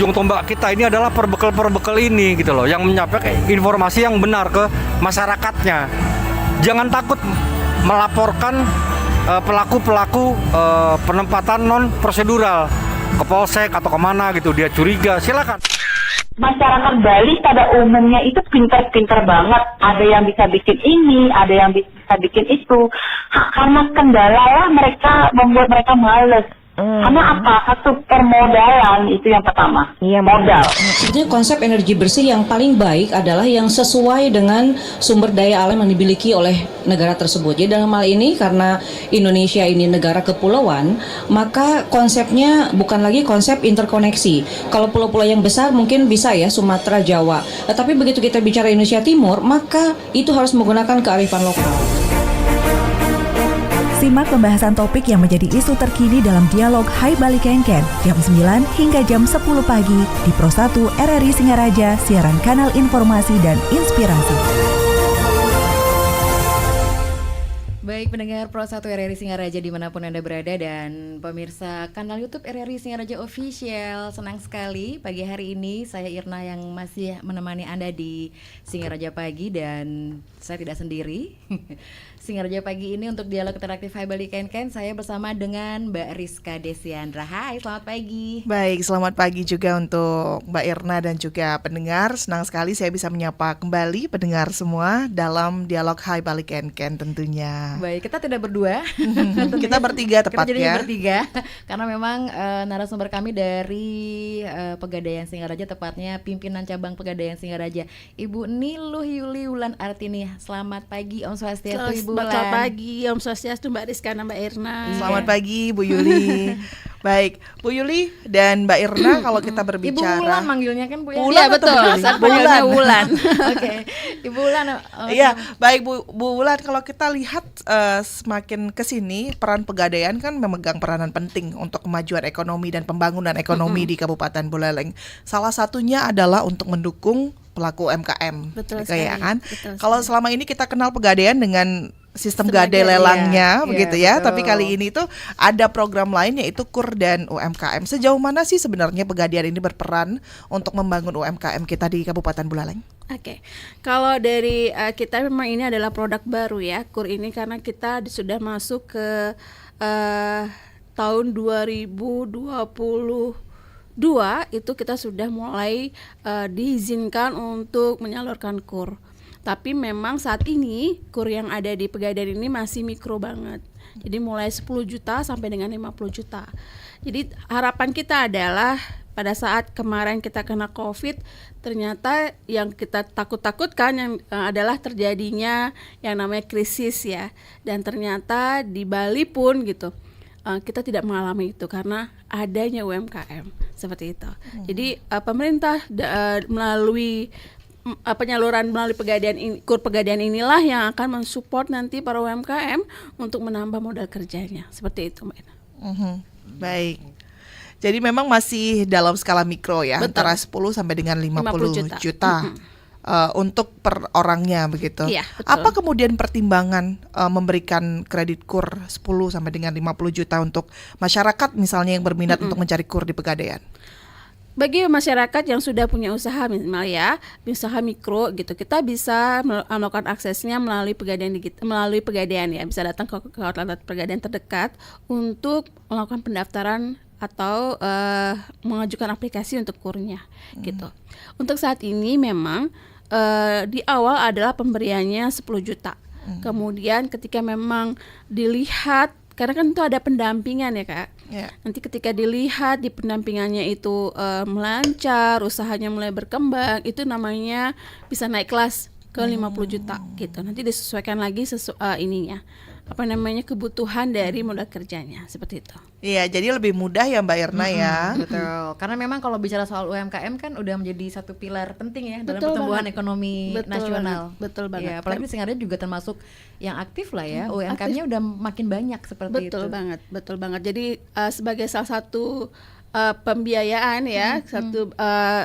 ujung tombak kita ini adalah perbekal ini gitu loh, yang menyampaikan informasi yang benar ke masyarakatnya. Jangan takut melaporkan pelaku-pelaku penempatan non prosedural ke polsek atau kemana gitu, dia curiga, silakan. Masyarakat Bali pada umumnya itu pintar-pintar banget. Ada yang bisa bikin ini, ada yang bisa bikin itu. Karena kendala lah mereka membuat mereka males. Karena apa? Satu permodalan itu yang pertama. Iya, modal. Sebetulnya konsep energi bersih yang paling baik adalah yang sesuai dengan sumber daya alam yang dimiliki oleh negara tersebut. Jadi dalam hal ini karena Indonesia ini negara kepulauan, maka konsepnya bukan lagi konsep interkoneksi. Kalau pulau-pulau yang besar mungkin bisa ya Sumatera, Jawa. Tapi begitu kita bicara Indonesia Timur, maka itu harus menggunakan kearifan lokal. Simak pembahasan topik yang menjadi isu terkini dalam dialog Hai Bali Kengken jam 9 hingga jam 10 pagi di Pro 1 RRI Singaraja, siaran kanal informasi dan inspirasi. Baik pendengar Pro 1 RRI Singaraja dimanapun Anda berada dan pemirsa kanal YouTube RRI Singaraja Official. Senang sekali pagi hari ini saya Irna yang masih menemani Anda di Singaraja Pagi dan saya tidak sendiri. Singaraja Pagi ini untuk dialog interaktif Hai Bali Ken saya bersama dengan Mbak Rizka Desiandra. Hai, selamat pagi. Baik, selamat pagi juga untuk Mbak Irna dan juga pendengar. Senang sekali saya bisa menyapa kembali pendengar semua dalam dialog Hai Bali Ken tentunya. Baik, kita tidak berdua. Kita bertiga tepatnya. Kita jadi bertiga karena memang narasumber kami dari Pegadaian Singaraja, tepatnya pimpinan cabang Pegadaian Singaraja, Ibu Niluh Yuli Wulan Artini. Selamat pagi, Om Swastiastu Ibu. Selamat pagi, Om Swastiastu, Mbak Rizka dan Mbak Irna. Selamat pagi, Bu Yuli. Baik, Bu Yuli dan Mbak Irna, kalau kita berbicara Ibu Wulan manggilnya kan Bu ya? Iya betul, saat panggilnya Wulan. Oke, Ibu Wulan. Iya, baik Bu Wulan, kalau kita lihat semakin kesini peran Pegadaian kan memegang peranan penting untuk kemajuan ekonomi dan pembangunan ekonomi di Kabupaten Buleleng. Salah satunya adalah untuk mendukung pelaku UMKM. Betul sekali. sekali. Kan? Betul Kalau sekali. selama ini kita kenal Pegadaian dengan sistem Sebagai, gade lelangnya iya, begitu iya, ya, betul. tapi kali ini tuh ada program lain yaitu KUR dan UMKM. Sejauh mana sih sebenarnya Pegadaian ini berperan untuk membangun UMKM kita di Kabupaten Buleleng? Oke, kalau dari kita memang ini adalah produk baru ya, KUR ini, karena kita sudah masuk ke tahun 2022 itu kita sudah mulai diizinkan untuk menyalurkan KUR. Tapi memang saat ini KUR yang ada di Pegadaian ini masih mikro banget. Jadi mulai 10 juta sampai dengan 50 juta. Jadi harapan kita adalah pada saat kemarin kita kena COVID, ternyata yang kita takut-takutkan yang adalah terjadinya yang namanya krisis ya. Dan ternyata di Bali pun gitu, kita tidak mengalami itu karena adanya UMKM seperti itu. Jadi pemerintah melalui penyaluran melalui KUR Pegadaian inilah yang akan mensupport nanti para UMKM untuk menambah modal kerjanya. Seperti itu, Mbak Ina. Baik. Jadi memang masih dalam skala mikro ya, Betul. antara 10 sampai dengan 50 juta. Untuk per orangnya begitu. Iya, betul. Apa kemudian pertimbangan memberikan kredit KUR 10 sampai dengan 50 juta untuk masyarakat misalnya yang berminat untuk mencari KUR di Pegadaian? Bagi masyarakat yang sudah punya usaha minimal ya, usaha mikro gitu, kita bisa melakukan aksesnya melalui Pegadaian ya, bisa datang ke outlet Pegadaian terdekat untuk melakukan pendaftaran atau mengajukan aplikasi untuk KUR-nya gitu. Untuk saat ini memang di awal adalah pemberiannya 10 juta. Kemudian ketika memang dilihat, karena kan itu ada pendampingan ya Kak. Yeah. Nanti ketika dilihat di pendampingannya itu melancar, usahanya mulai berkembang, itu namanya bisa naik kelas ke 50 juta gitu. Nanti disesuaikan lagi kebutuhan dari modal kerjanya seperti itu. Iya, jadi lebih mudah ya Mbak Irna ya. Betul, karena memang kalau bicara soal UMKM kan udah menjadi satu pilar penting ya dalam Betul pertumbuhan banget. ekonomi nasional. Betul banget. Ya, apalagi Singaraja juga termasuk yang aktif lah ya. UMKM-nya udah makin banyak seperti itu. Betul banget. Jadi sebagai salah satu pembiayaan ya, satu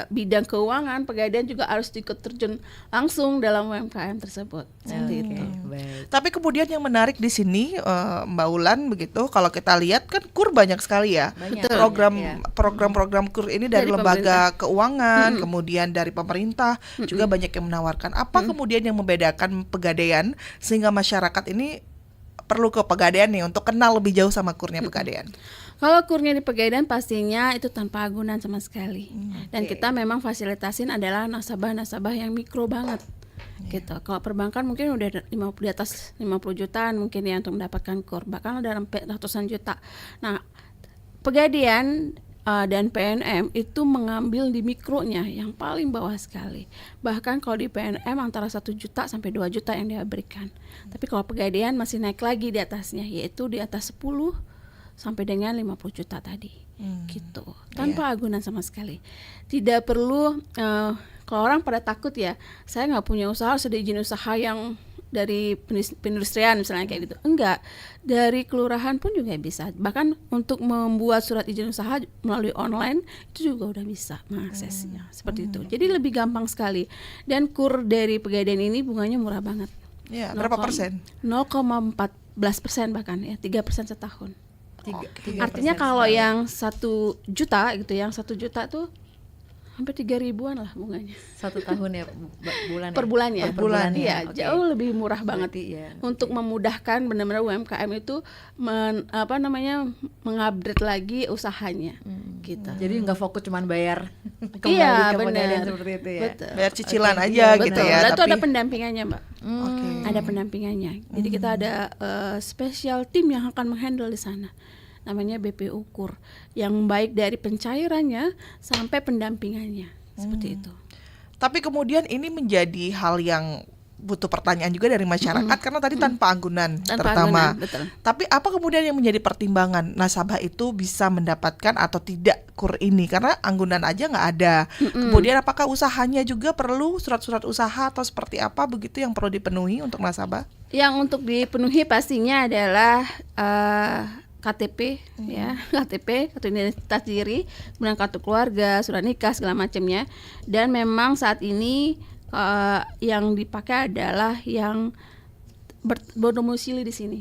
bidang keuangan, Pegadaian juga harus ikut terjun langsung dalam UMKM tersebut. Seperti itu. Baik. Tapi kemudian yang menarik di sini Mbak Ulan begitu, kalau kita lihat kan KUR banyak sekali ya. Banyak, Program-program KUR ini dari Dari lembaga keuangan, kemudian dari pemerintah juga banyak yang menawarkan. Apa kemudian yang membedakan Pegadaian sehingga masyarakat ini perlu ke Pegadaian nih untuk kenal lebih jauh sama KUR-nya Pegadaian? Kalau kurnya di Pegadaian pastinya itu tanpa agunan sama sekali. Dan kita memang fasilitasin adalah nasabah-nasabah yang mikro banget. Gitu. Kalau perbankan mungkin udah di atas 50 jutaan mungkin ya untuk mendapatkan KUR, bahkan ada sampai ratusan juta. Nah, Pegadaian dan PNM itu mengambil di mikronya yang paling bawah sekali. Bahkan kalau di PNM antara 1 juta sampai 2 juta yang dia berikan. Tapi kalau Pegadaian masih naik lagi di atasnya, yaitu di atas 10 sampai dengan 50 juta tadi. Gitu. Tanpa agunan sama sekali. Tidak perlu kalau orang pada takut ya, saya nggak punya usaha, harus ada izin usaha yang dari perindustrian misalnya kayak gitu. Enggak, dari kelurahan pun juga bisa. Bahkan untuk membuat surat izin usaha melalui online itu juga udah bisa mengaksesnya. Seperti itu. Jadi lebih gampang sekali. Dan KUR dari Pegadaian ini bunganya murah banget. Ya, berapa persen? 0,14% bahkan ya, 3% setahun. 3% Artinya kalau yang 1 juta gitu, yang 1 juta tuh hampir 3.000-an lah bunganya. 1 tahun ya, bulan Per bulannya. Per bulan Iya, ya. jauh lebih murah banget. Berarti ya, Untuk memudahkan benar-benar UMKM itu mengupgrade lagi usahanya. Gitu. Jadi nggak fokus cuman bayar kembali Iya, ke Pegadaian benar. seperti itu ya. Betul. Bayar cicilan Oke, aja iya, gitu Betul. ya. Dan itu Tapi ada pendampingannya, Mbak. Oke. Ada pendampingannya. Jadi kita ada special team yang akan menghandle di sana. Namanya BPU KUR, yang baik dari pencairannya sampai pendampingannya. Seperti itu. Tapi kemudian ini menjadi hal yang butuh pertanyaan juga dari masyarakat karena tadi tanpa agunan Tanpa terutama. agunan, betul. Tapi apa kemudian yang menjadi pertimbangan nasabah itu bisa mendapatkan atau tidak KUR ini? Karena agunan aja nggak ada. Kemudian apakah usahanya juga perlu surat-surat usaha atau seperti apa begitu yang perlu dipenuhi untuk nasabah? Yang untuk dipenuhi pastinya adalah KTP ya, KTP, kartu identitas diri, kemudian kartu keluarga, surat nikah segala macamnya. Dan memang saat ini yang dipakai adalah yang berdomisili di sini.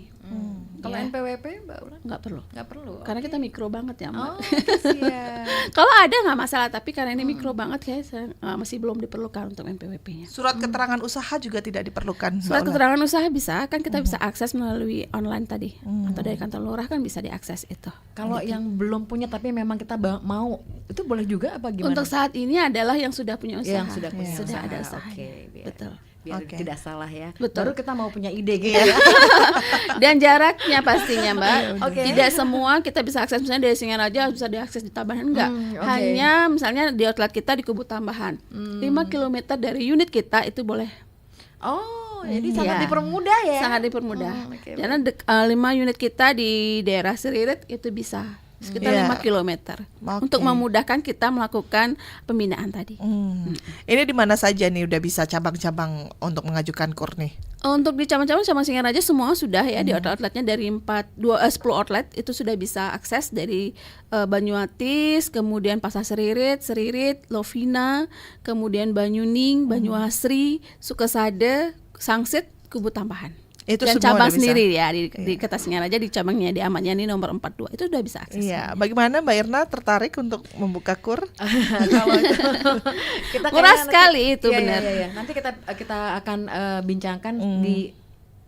Kalau Ya. NPWP, Mbak Ulan? Nggak perlu. Nggak perlu. Karena kita mikro banget ya, Mbak. Oh, siap. Kalau ada nggak masalah, tapi karena ini mikro banget kayak masih belum diperlukan untuk NPWP-nya. Surat keterangan usaha juga tidak diperlukan. Surat Mbak Ulan? keterangan usaha bisa, kan kita bisa akses melalui online tadi, atau dari kantor lurah kan bisa diakses itu. Kalau yang belum punya tapi memang kita mau, itu boleh juga apa gimana? Untuk saat ini adalah yang sudah punya usaha. yang sudah punya Sudah usaha. ada usahanya. Oke, biar- Betul. Biar Oke. tidak salah ya. Betul. Baru kita mau punya ide gitu ya. Dan jaraknya pastinya, Mbak. Oke. Tidak semua kita bisa akses, misalnya dari Singaraja bisa diakses di Tambahan, enggak. Oke. Hanya misalnya di outlet kita di Kubu Tambahan. 5 km dari unit kita itu boleh. Oh, jadi sangat Iya. dipermudah ya. Sangat dipermudah. Oke, Karena 5 unit kita di daerah Seririt itu bisa sekitar Iya. 5 km. Oke. Untuk memudahkan kita melakukan pembinaan tadi. Ini di mana saja nih udah bisa cabang-cabang untuk mengajukan KUR nih? Untuk di cabang-cabang sama Singaraja semua sudah ya, di outlet-outletnya dari 10 outlet itu sudah bisa akses dari Banyuatis, kemudian Pasar Seririt, Lovina, kemudian Banyuning, Banyuasri, Sukasada, Sangsit, Kubu Tambahan. Itu Dan semua cabang udah bisa? sendiri ya di Kota Singaraja, di cabangnya di Ahmad Yani nomor 42 itu udah bisa akses. Iya, bagaimana Mbak Irna tertarik untuk membuka KUR? Kalau itu kita Murah kayaknya sekali itu, iya, benar. Iya, iya. Nanti kita akan bincangkan di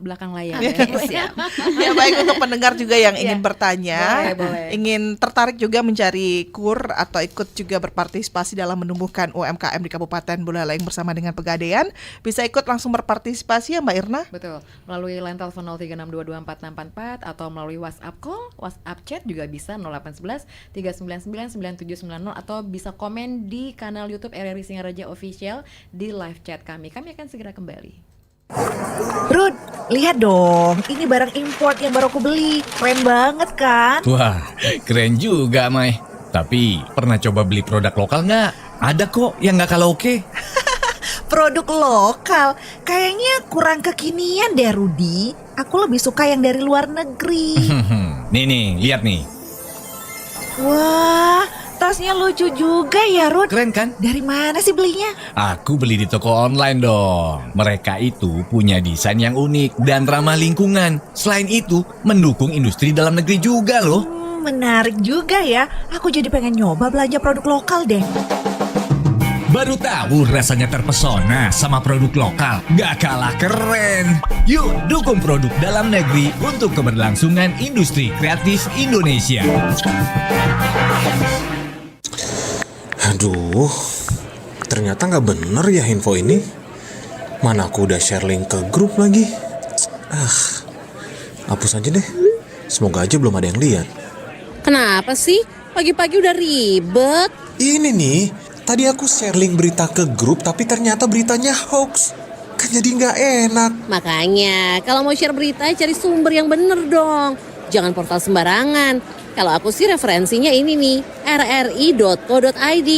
belakang layar. Siap. Ya baik, untuk pendengar juga yang ingin bertanya, Boleh. ingin tertarik juga mencari KUR atau ikut juga berpartisipasi dalam menumbuhkan UMKM di Kabupaten Buleleng bersama dengan Pegadaian, bisa ikut langsung berpartisipasi ya Mbak Irna? Betul, melalui line telepon 0362246644 atau melalui WhatsApp call, WhatsApp chat juga bisa 0811 399 9790 atau bisa komen di kanal YouTube RRI Singaraja Official di live chat kami. Kami akan segera kembali. Rud, lihat dong, ini barang import yang baru aku beli. Keren banget kan? Wah, keren juga, Mai. Tapi, pernah coba beli produk lokal nggak? Ada kok yang nggak kalah oke. Produk lokal, kayaknya kurang kekinian deh Rudi. Aku lebih suka yang dari luar negeri. Nih, lihat nih. Wah, tasnya lucu juga ya, Rud. Keren kan? Dari mana sih belinya? Aku beli di toko online dong. Mereka itu punya desain yang unik dan ramah lingkungan. Selain itu, mendukung industri dalam negeri juga loh. Menarik juga ya. Aku jadi pengen nyoba belanja produk lokal deh. Baru tahu rasanya terpesona sama produk lokal. Gak kalah keren. Yuk dukung produk dalam negeri untuk keberlangsungan industri kreatif Indonesia. Aduh, ternyata nggak bener ya info ini. Mana aku udah share link ke grup lagi. Hapus aja deh. Semoga aja belum ada yang lihat. Kenapa sih? Pagi-pagi udah ribet. Ini nih, tadi aku share link berita ke grup tapi ternyata beritanya hoax. Kan jadi nggak enak. Makanya, kalau mau share berita, cari sumber yang bener dong. Jangan portal sembarangan. Kalau aku sih referensinya ini nih, rri.co.id.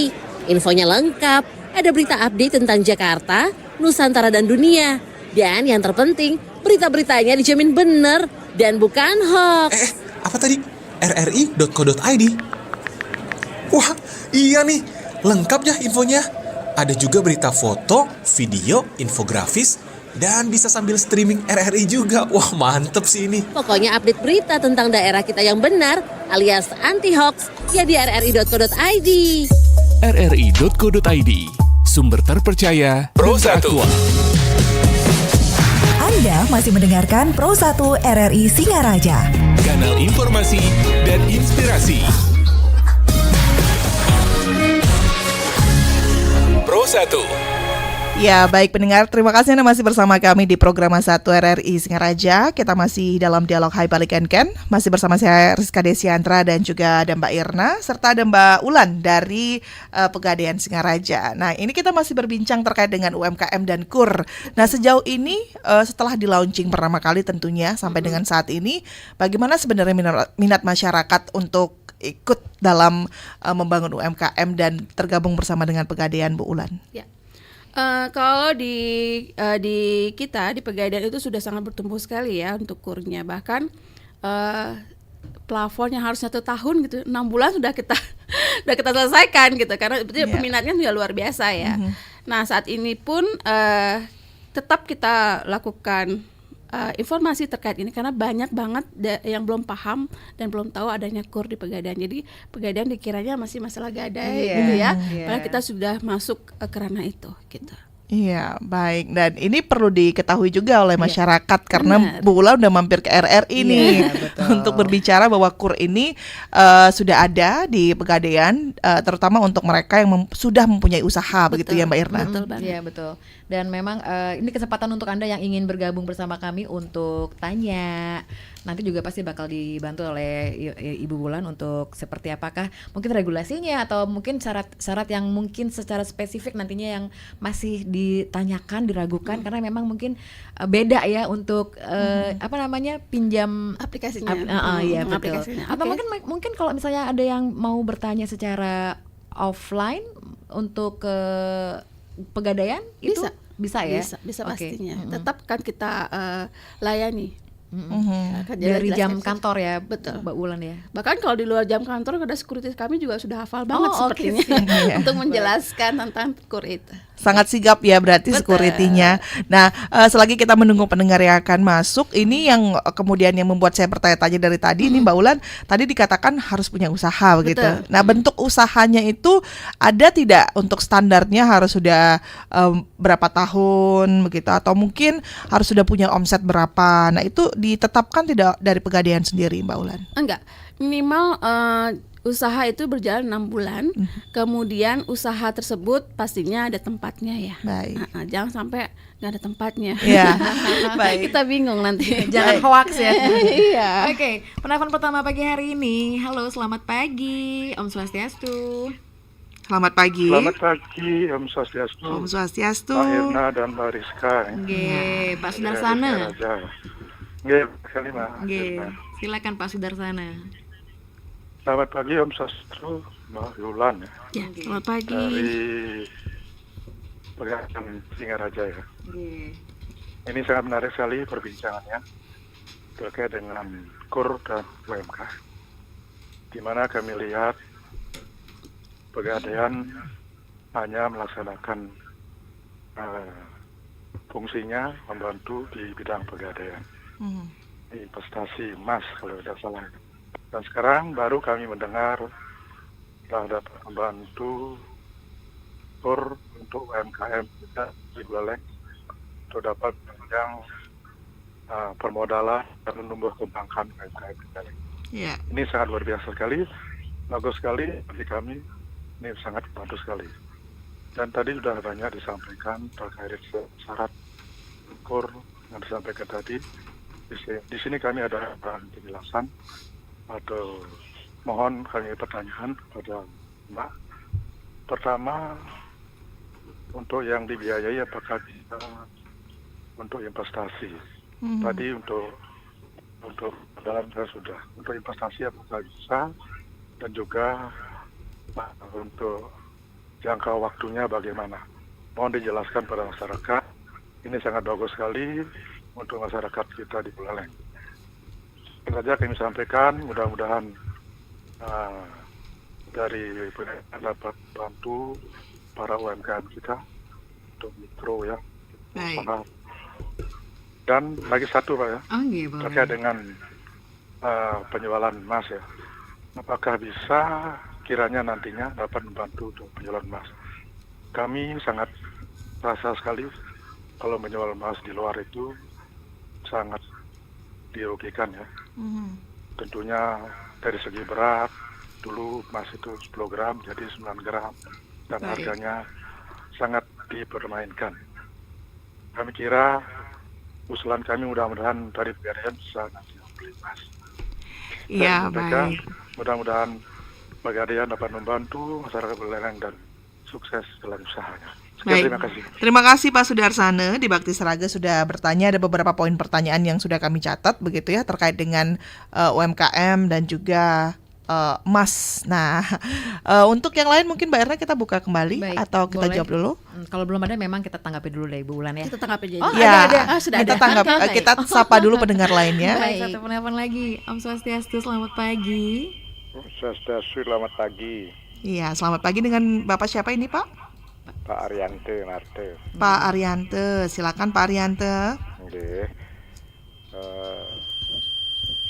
Infonya lengkap, ada berita update tentang Jakarta, Nusantara dan dunia. Dan yang terpenting, berita-beritanya dijamin bener dan bukan hoax. Apa tadi? rri.co.id. Wah, iya nih. Lengkap ya infonya. Ada juga berita foto, video, infografis, dan bisa sambil streaming RRI juga. Wah, mantep sih ini. Pokoknya update berita tentang daerah kita yang benar alias anti-hoax ya di rri.co.id. rri.co.id, sumber terpercaya Pro 1. Anda masih mendengarkan Pro 1 RRI Singaraja. Kanal informasi dan inspirasi. Pro 1. Ya, baik pendengar, terima kasih Anda masih bersama kami di program 1 RRI Singaraja. Kita masih dalam dialog Hai Balik Ken. Masih bersama saya Rizka Desiandra dan juga ada Mbak Irna serta ada Mbak Ulan dari Pegadaian Singaraja. Nah, ini kita masih berbincang terkait dengan UMKM dan KUR. Nah, sejauh ini setelah di launching pertama kali tentunya sampai dengan saat ini, bagaimana sebenarnya minat masyarakat untuk ikut dalam membangun UMKM dan tergabung bersama dengan Pegadaian, Bu Ulan? Ya. Kalau di kita di Pegadaian itu sudah sangat bertumbuh sekali ya untuk kurnya, bahkan plafon yang harusnya 1 tahun gitu 6 bulan sudah kita selesaikan gitu, karena peminatnya sudah luar biasa ya. Nah, saat ini pun tetap kita lakukan informasi terkait ini karena banyak banget yang belum paham dan belum tahu adanya KUR di Pegadaian. Jadi Pegadaian dikiranya masih masalah gadai gitu ya. Padahal kita sudah masuk ke ranah itu gitu. Iya, baik. Dan ini perlu diketahui juga oleh masyarakat karena Bu Ula udah mampir ke RRI nih untuk berbicara bahwa KUR ini sudah ada di Pegadaian, terutama untuk mereka yang sudah mempunyai usaha, begitu ya Mbak Irna? Betul banget. Iya, betul. Dan memang ini kesempatan untuk Anda yang ingin bergabung bersama kami untuk tanya. Nanti juga pasti bakal dibantu oleh Ibu Wulan untuk seperti apakah mungkin regulasinya atau mungkin syarat yang mungkin secara spesifik nantinya yang masih ditanyakan, diragukan karena memang mungkin beda ya untuk pinjam aplikasinya. Iya, betul. Aplikasinya. Atau mungkin kalau misalnya ada yang mau bertanya secara offline untuk ke Pegadaian itu bisa ya? Bisa pastinya. Tetap kan kita layani. Dari jam kantor ya, betul Mbak Ulan ya. Bahkan kalau di luar jam kantor ada security kami juga sudah hafal banget sepertinya untuk menjelaskan tentang KUR itu. Sangat sigap ya berarti security-nya. Nah, selagi kita menunggu pendengar yang akan masuk, ini yang kemudian yang membuat saya bertanya-tanya dari tadi, ini Mbak Ulan, tadi dikatakan harus punya usaha begitu. Nah, bentuk usahanya itu ada tidak untuk standarnya harus sudah berapa tahun begitu, atau mungkin harus sudah punya omset berapa? Nah, itu ditetapkan tidak dari Pegadaian sendiri, Mbak Ulan? Enggak, minimal usaha itu berjalan 6 bulan, kemudian usaha tersebut pastinya ada tempatnya ya. Baik. Jangan sampai nggak ada tempatnya. Iya. Baik. Kita bingung nanti. Jangan hoax ya. Iya. Oke, penelpon pertama pagi hari ini. Halo, selamat pagi. Om Swastiastu. Selamat pagi. Selamat pagi, Om Swastiastu. Om Swastiastu. Pak Irna dan Mbak Rizka. Oke, Pak Sudarsana. Oke, sekali Mbak. Oke, silakan Pak Sudarsana. Selamat pagi Om Swastiastu, Mbak Yulan ya. Selamat pagi. Dari Pegadaian Singaraja ya. Ini sangat menarik sekali perbincangannya terkait dengan KUR dan UMK, di mana kami lihat Pegadaian hanya melaksanakan fungsinya membantu di bidang pegadaian, investasi emas kalau tidak salah. Dan sekarang baru kami mendengar telah dapat membantu kur untuk UMKM kita di Buleleng untuk dapat menunjang permodalan dan menumbuh kembangkan UMKM kita. Ya. Ini sangat luar biasa sekali, bagus sekali bagi kami. Ini sangat membantu sekali. Dan tadi sudah banyak disampaikan terkait syarat kur yang disampaikan tadi. Di sini kami ada penjelasan atau mohon kami pertanyaan kepada Mbak. Pertama, untuk yang dibiayai apakah bisa untuk investasi? Tadi untuk dalam saya sudah untuk investasi apakah bisa, dan juga untuk jangka waktunya bagaimana? Mohon dijelaskan pada masyarakat. Ini sangat bagus sekali untuk masyarakat kita di Buleleng. Itu saja kami sampaikan. Mudah-mudahan dari pemerintah dapat bantu para UMKM kita untuk mikro ya. Baik. Dan lagi satu Pak ya, Boleh. terkait dengan penjualan emas ya. Apakah bisa kiranya nantinya dapat membantu untuk penjualan emas? Kami sangat rasa sekali kalau menjual emas di luar itu sangat dirugikan ya. Tentunya dari segi berat, dulu emas itu 10 gram jadi 9 gram dan harganya sangat dipermainkan. Kami kira usulan kami mudah-mudahan dari Pegadaian bisa nanti beli emas. Iya, mereka baik. mudah-mudahan Pegadaian dapat membantu masyarakat Buleleng dan sukses dalam usahanya. Sekian, terima kasih. Terima kasih Pak Sudarsana di Bakti Seraga sudah bertanya. Ada beberapa poin pertanyaan yang sudah kami catat begitu ya terkait dengan UMKM dan juga emas. Nah, untuk yang lain mungkin Mbak Erna kita buka kembali atau kita boleh. jawab dulu. Kalau belum ada memang kita tanggapi dulu deh Ibu Wulan ya. Kita tanggapi aja. Oh, Ya, ada. sudah kita ada. tanggap, Oke. kita sapa dulu pendengar lainnya. Baik, satu penelpon lagi. Om Swastiastu, selamat pagi. Swastiastu, selamat pagi. Iya, selamat pagi dengan Bapak siapa ini Pak? Pak Ariante Marte. Pak Ariante, silakan Pak Ariante. Nggih.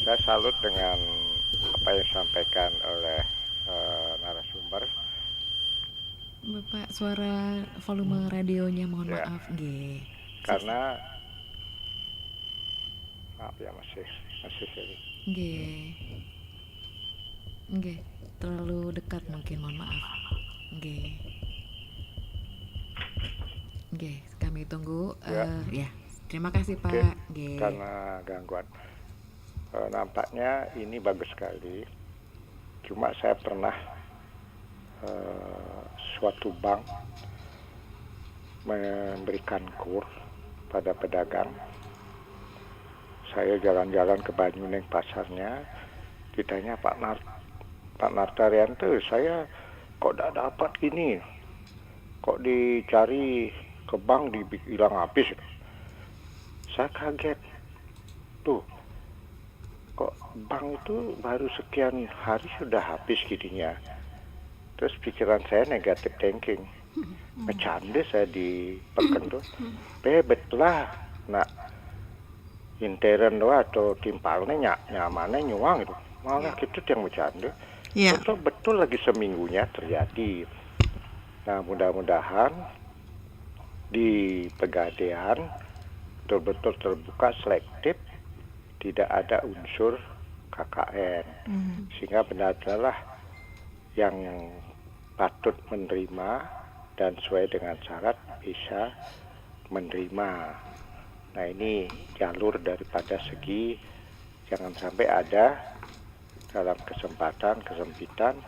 Saya salut dengan apa yang disampaikan oleh narasumber. Bapak, suara volume radionya mohon Ya. maaf. Nggih. Karena maaf ya masih sering. Nggih, terlalu dekat mungkin, mohon maaf. Nggih, kami tunggu. Ya, terima kasih Pak. Oke, Nggih. karena gangguan. Nampaknya ini bagus sekali. Cuma saya pernah suatu bank memberikan kur pada pedagang. Saya jalan-jalan ke Banyuning pasarnya, ditanya Pak Nartarianto, saya kok tidak dapat ini, kok dicari ke bank hilang habis. Saya kaget, tuh kok bank itu baru sekian hari sudah habis gidinya. Terus pikiran saya negatif thinking, bercanda saya di perkendul, bebet lah, nak intern doa atau timpalnya nyamannya nyuang itu, malah gitu yang bercanda. Iya. Betul lagi seminggunya terjadi. Nah mudah-mudahan di Pegadaian betul-betul terbuka selektif, tidak ada unsur KKN, sehingga benar-benar yang patut menerima dan sesuai dengan syarat bisa menerima. Nah ini jalur daripada segi jangan sampai ada dalam kesempatan kesempitan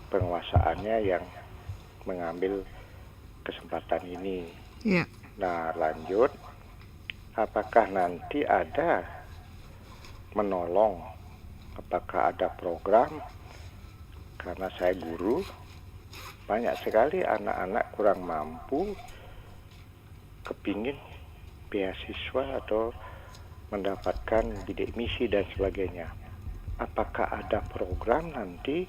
penguasaannya yang mengambil kesempatan ini. Iya. Nah lanjut, apakah nanti ada menolong, apakah ada program? Karena saya guru, banyak sekali anak-anak kurang mampu kepingin beasiswa atau mendapatkan bidik misi dan sebagainya. Apakah ada program nanti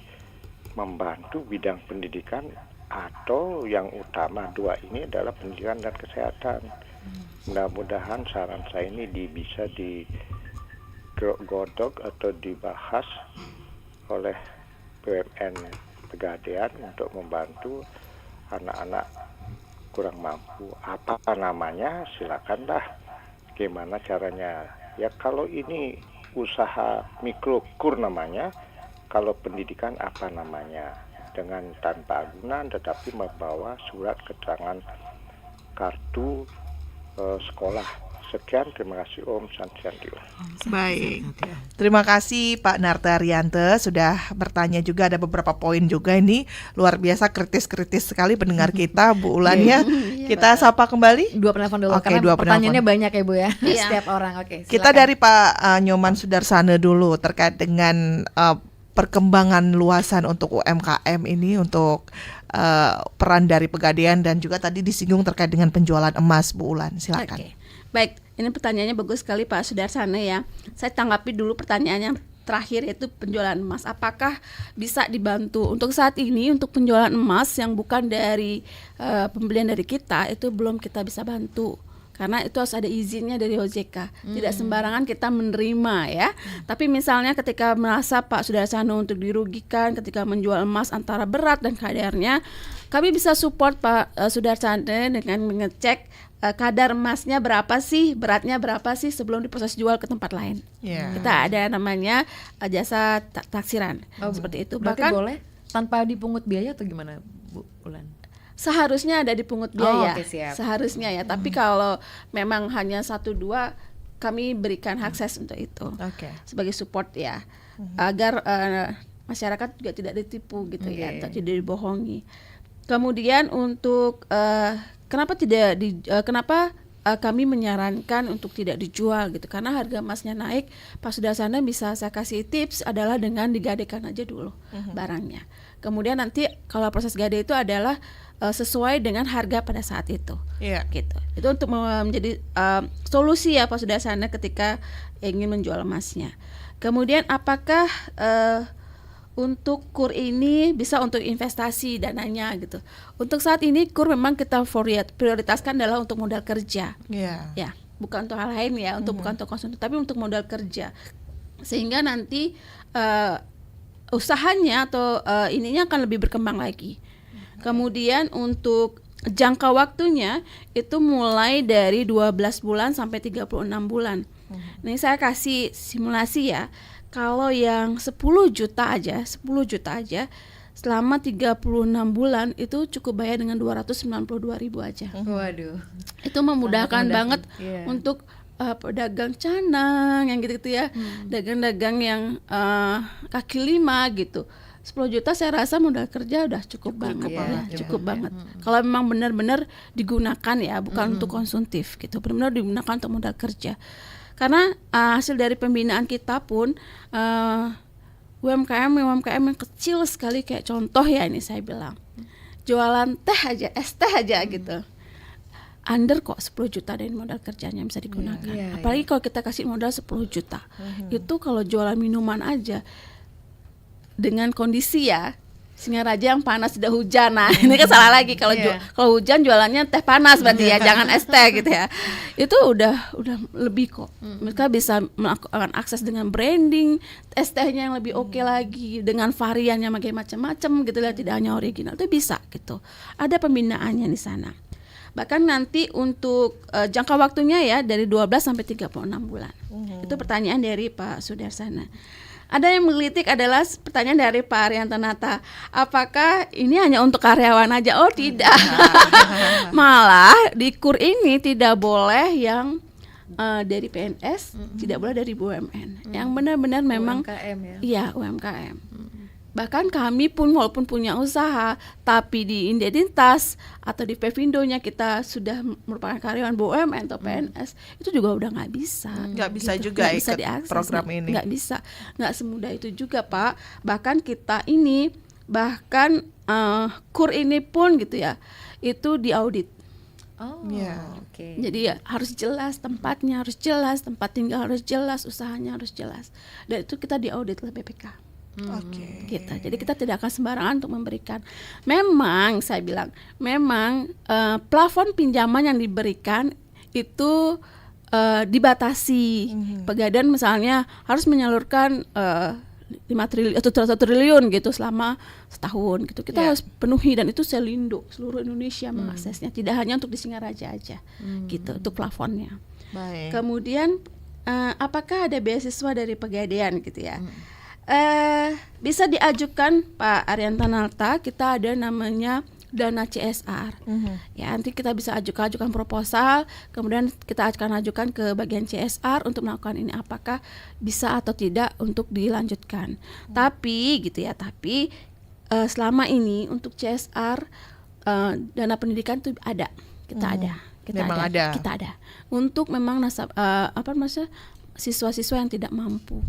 membantu bidang pendidikan, atau yang utama dua ini adalah pendidikan dan kesehatan. Mudah-mudahan saran saya ini bisa digodok atau dibahas oleh BUMN Pegadaian untuk membantu anak-anak kurang mampu. Apa namanya, silakanlah. Gimana caranya? Ya kalau ini usaha mikrokur namanya, kalau pendidikan apa namanya? Dengan tanpa agunan tetapi membawa surat keterangan kartu sekolah. Sekian, terima kasih Om Santianti. Baik, terima kasih Pak Nartariante sudah bertanya juga, ada beberapa poin juga ini luar biasa kritis-kritis sekali pendengar kita Bu Ulannya. Kita sapa kembali. Dua penelpon dulu, Oke, karena dua pertanyaannya penelpon. banyak ya Bu ya, setiap orang. Oke, Kita silakan. dari Pak Nyoman Sudarsana dulu terkait dengan perkembangan luasan untuk UMKM ini, untuk peran dari Pegadaian, dan juga tadi disinggung terkait dengan penjualan emas, Bu Ulan. Silakan. Oke. Baik, ini pertanyaannya bagus sekali Pak Sudarsana ya. Saya tanggapi dulu pertanyaannya terakhir, yaitu penjualan emas. Apakah bisa dibantu? Untuk saat ini untuk penjualan emas yang bukan dari pembelian dari kita, itu belum kita bisa bantu. Karena itu harus ada izinnya dari OJK. Tidak sembarangan kita menerima ya. Tapi misalnya ketika merasa Pak Sudarsana untuk dirugikan ketika menjual emas antara berat dan kadarnya, kami bisa support Pak Sudarsana dengan mengecek kadar emasnya berapa sih, beratnya berapa sih sebelum diproses jual ke tempat lain. Yeah. Kita ada namanya jasa taksiran seperti itu. Berarti Bahkan boleh tanpa dipungut biaya atau gimana Bu Ulan? seharusnya ada dipungut biaya, oke, siap. seharusnya ya. Tapi kalau memang hanya 1-2, kami berikan akses untuk itu sebagai support ya, agar masyarakat juga tidak ditipu gitu ya, atau tidak dibohongi. Kemudian untuk kenapa kami menyarankan untuk tidak dijual gitu, karena harga emasnya naik. Pas sudah sana bisa saya kasih tips adalah dengan digadekan aja dulu barangnya. Kemudian nanti kalau proses gade itu adalah sesuai dengan harga pada saat itu. Gitu. Itu untuk menjadi solusi ya Pak Sudarsana ketika ingin menjual emasnya. Kemudian apakah untuk KUR ini bisa untuk investasi dananya gitu. Untuk saat ini KUR memang kita prioritaskan adalah untuk modal kerja. Ya, bukan untuk hal lain ya, bukan untuk konsumsi, tapi untuk modal kerja. Sehingga nanti usahanya atau ininya akan lebih berkembang lagi. Kemudian untuk jangka waktunya itu mulai dari 12 bulan sampai 36 bulan. Ini saya kasih simulasi ya. Kalau yang 10 juta aja selama 36 bulan itu cukup bayar dengan 292.000 aja. Waduh. Itu memudahkan banget untuk pedagang canang yang gitu-gitu ya. Dagang-dagang yang kaki lima gitu. 10 juta saya rasa modal kerja udah cukup banget ya, cukup banget. Kalau memang benar-benar digunakan ya, bukan untuk konsumtif gitu, benar-benar digunakan untuk modal kerja. Karena hasil dari pembinaan kita pun UMKM yang kecil sekali, kayak contoh ya ini saya bilang, jualan teh aja, es teh aja gitu. Under kok 10 juta dari modal kerjanya bisa digunakan. Apalagi kalau kita kasih modal 10 juta. Itu kalau jualan minuman aja dengan kondisi ya Singaraja yang panas, tidak hujan. Nah, ini kan salah lagi kalau kalau hujan jualannya teh panas berarti ya, jangan es teh gitu ya. Itu udah lebih kok. Mereka bisa melakukan akses dengan branding, es tehnya yang lebih oke lagi, dengan variannya macam-macam gitu lah, tidak hanya original. Itu bisa gitu. Ada pembinaannya di sana. Bahkan nanti untuk jangka waktunya ya dari 12 sampai 36 bulan. Itu pertanyaan dari Pak Sudarsana. Ada yang menggelitik adalah pertanyaan dari Pak Arianto Nata, apakah ini hanya untuk karyawan aja? Oh tidak, malah di KUR ini tidak boleh yang dari PNS, tidak boleh dari BUMN, yang benar-benar memang UMKM ya? Iya, UMKM. Bahkan kami pun walaupun punya usaha, tapi di identitas atau di Pevindo-nya kita sudah merupakan karyawan BUMN atau PNS, itu juga udah nggak bisa. Nggak bisa gitu. juga Nggak bisa ikut diakses, program ini. Nggak bisa, nggak semudah itu juga Pak. Bahkan kita ini, KUR ini pun gitu ya, itu diaudit. Oke. Jadi ya harus jelas tempatnya, harus jelas tempat tinggal, harus jelas usahanya, harus jelas. Dan itu kita diaudit oleh BPK. Oke. Gitu. Jadi kita tidak akan sembarangan untuk memberikan. Memang saya bilang, memang plafon pinjaman yang diberikan itu dibatasi. Pegadaian misalnya harus menyalurkan 5 triliun atau 1 triliun gitu selama setahun gitu. Kita harus penuhi, dan itu selindo seluruh Indonesia mengaksesnya, tidak hanya untuk di Singaraja aja gitu untuk plafonnya. Baik. Kemudian apakah ada beasiswa dari Pegadaian gitu ya? Bisa diajukan Pak Arianta Narta, kita ada namanya dana CSR. Ya, nanti kita bisa ajukan proposal, kemudian kita akan ajukan ke bagian CSR untuk melakukan ini, apakah bisa atau tidak untuk dilanjutkan. Tapi gitu ya, selama ini untuk CSR dana pendidikan itu ada, kita ada. Untuk memang siswa-siswa yang tidak mampu.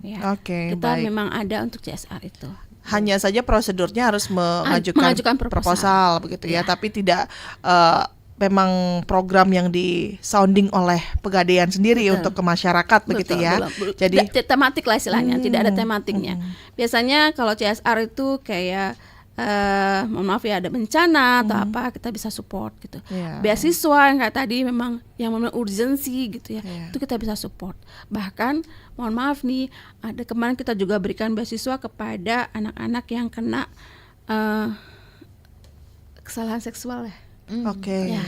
Ya, Oke, kita baik. memang ada untuk CSR itu. Hanya saja prosedurnya harus mengajukan proposal begitu ya, tapi tidak memang program yang disounding oleh Pegadaian sendiri untuk ke masyarakat begitu ya. Jadi tematik lah istilahnya, tidak ada tematiknya. Biasanya kalau CSR itu kayak mohon maaf ya, ada bencana atau apa, kita bisa support gitu. Beasiswa yang kayak tadi memang yang urgensi gitu ya, itu kita bisa support. Bahkan mohon maaf nih, ada kemarin kita juga berikan beasiswa kepada anak-anak yang kena kesalahan seksual ya. Oke. Ya,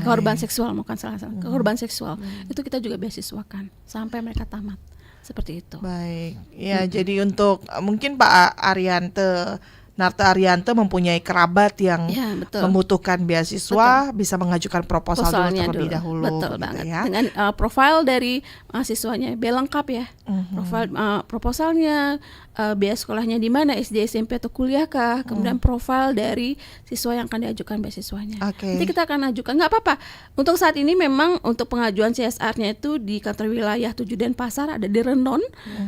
korban seksual, bukan salah, korban seksual. Itu kita juga beasiswakan sampai mereka tamat. Seperti itu. Baik. Ya, jadi untuk mungkin Pak Narta Arianto mempunyai kerabat yang membutuhkan beasiswa, bisa mengajukan proposal terlebih dahulu. Betul gitu banget. ya. Dengan profil dari mahasiswanya, lengkap ya. Profil proposalnya, biaya sekolahnya di mana, SD, SMP atau kuliah kah, kemudian profil dari siswa yang akan diajukan beasiswanya. Nanti kita akan ajukan, nggak apa-apa. Untuk saat ini memang untuk pengajuan CSR-nya itu di kantor wilayah 7 Denpasar, ada di Rendon,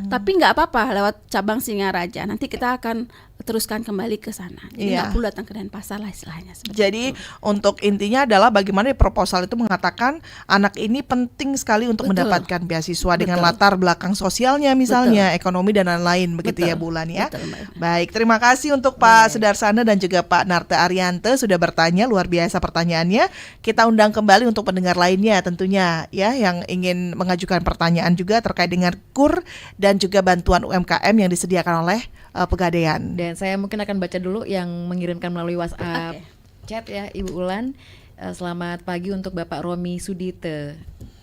tapi nggak apa-apa lewat cabang Singaraja. Nanti kita akan teruskan kembali ke sana. Jadi nggak perlu datang ke Denpasar lah istilahnya. Jadi untuk intinya adalah bagaimana di proposal itu mengatakan anak ini penting sekali untuk mendapatkan beasiswa dengan latar belakang sosialnya misalnya, ekonomi dan lain-lain begitu ya Bu Ulan ya. Baik, terima kasih untuk Pak Sudarsana dan juga Pak Narta Arianto sudah bertanya, luar biasa pertanyaannya. Kita undang kembali untuk pendengar lainnya tentunya ya yang ingin mengajukan pertanyaan juga terkait dengan KUR dan juga bantuan UMKM yang disediakan oleh Pegadaian. Dan saya mungkin akan baca dulu yang mengirimkan melalui WhatsApp chat ya Ibu Ulan. Selamat pagi untuk Bapak Romi Sudite.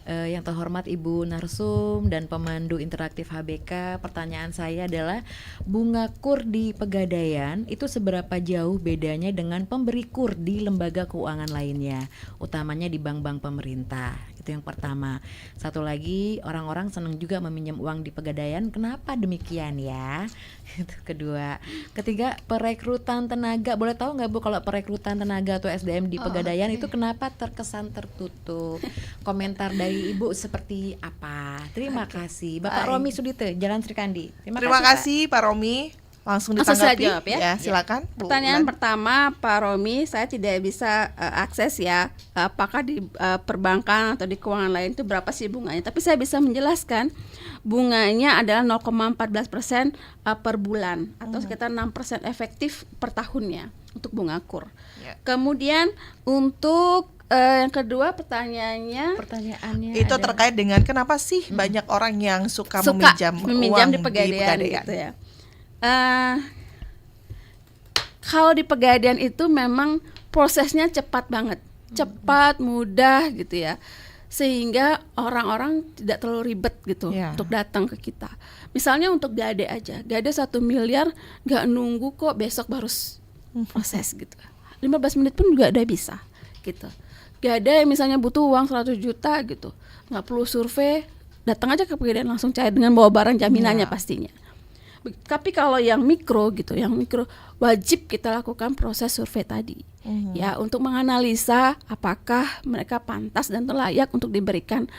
Yang terhormat Ibu Narsum dan pemandu interaktif HBK, pertanyaan saya adalah bunga KUR di Pegadaian itu seberapa jauh bedanya dengan pemberi KUR di lembaga keuangan lainnya, utamanya di bank-bank pemerintah. Itu yang pertama. Satu lagi, orang-orang senang juga meminjam uang di Pegadaian, kenapa demikian ya? Itu kedua. Ketiga, perekrutan tenaga, boleh tahu nggak Bu kalau perekrutan tenaga atau SDM di Pegadaian itu kenapa terkesan tertutup? Komentar dari Ibu seperti apa? Terima kasih. Bapak Romi Sudite, Jalan Srikandi. Terima kasih Pak Romi. Langsung ditanggapi. Langsung saya jawab ya. Silakan. Pertanyaan pertama Pak Romi, saya tidak bisa akses ya apakah di perbankan atau di keuangan lain itu berapa sih bunganya. Tapi saya bisa menjelaskan bunganya adalah 0,14% per bulan atau sekitar 6% efektif per tahunnya untuk bunga KUR. Kemudian untuk yang kedua pertanyaannya itu terkait dengan kenapa sih banyak orang yang suka meminjam uang di Pegadaian gitu ya. Kalau di Pegadaian itu memang prosesnya cepat banget, cepat, mudah gitu ya, sehingga orang-orang tidak terlalu ribet gitu untuk datang ke kita. Misalnya untuk Gade aja, Gade 1 miliar nggak nunggu kok besok baru proses gitu, 15 menit pun juga udah bisa gitu. Gade misalnya butuh uang 100 juta gitu, nggak perlu survei, datang aja ke Pegadaian langsung cair dengan bawa barang jaminannya pastinya. Tapi kalau yang mikro gitu, yang mikro wajib kita lakukan proses survei tadi, ya untuk menganalisa apakah mereka pantas dan layak untuk diberikan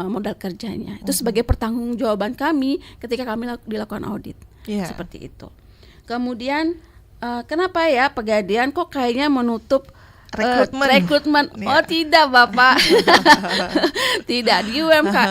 modal kerjanya. Itu sebagai pertanggungjawaban kami ketika kami dilakukan audit, seperti itu. Kemudian kenapa ya Pegadaian kok kayaknya menutup rekrutmen. Iya. Oh tidak Bapak. Tidak,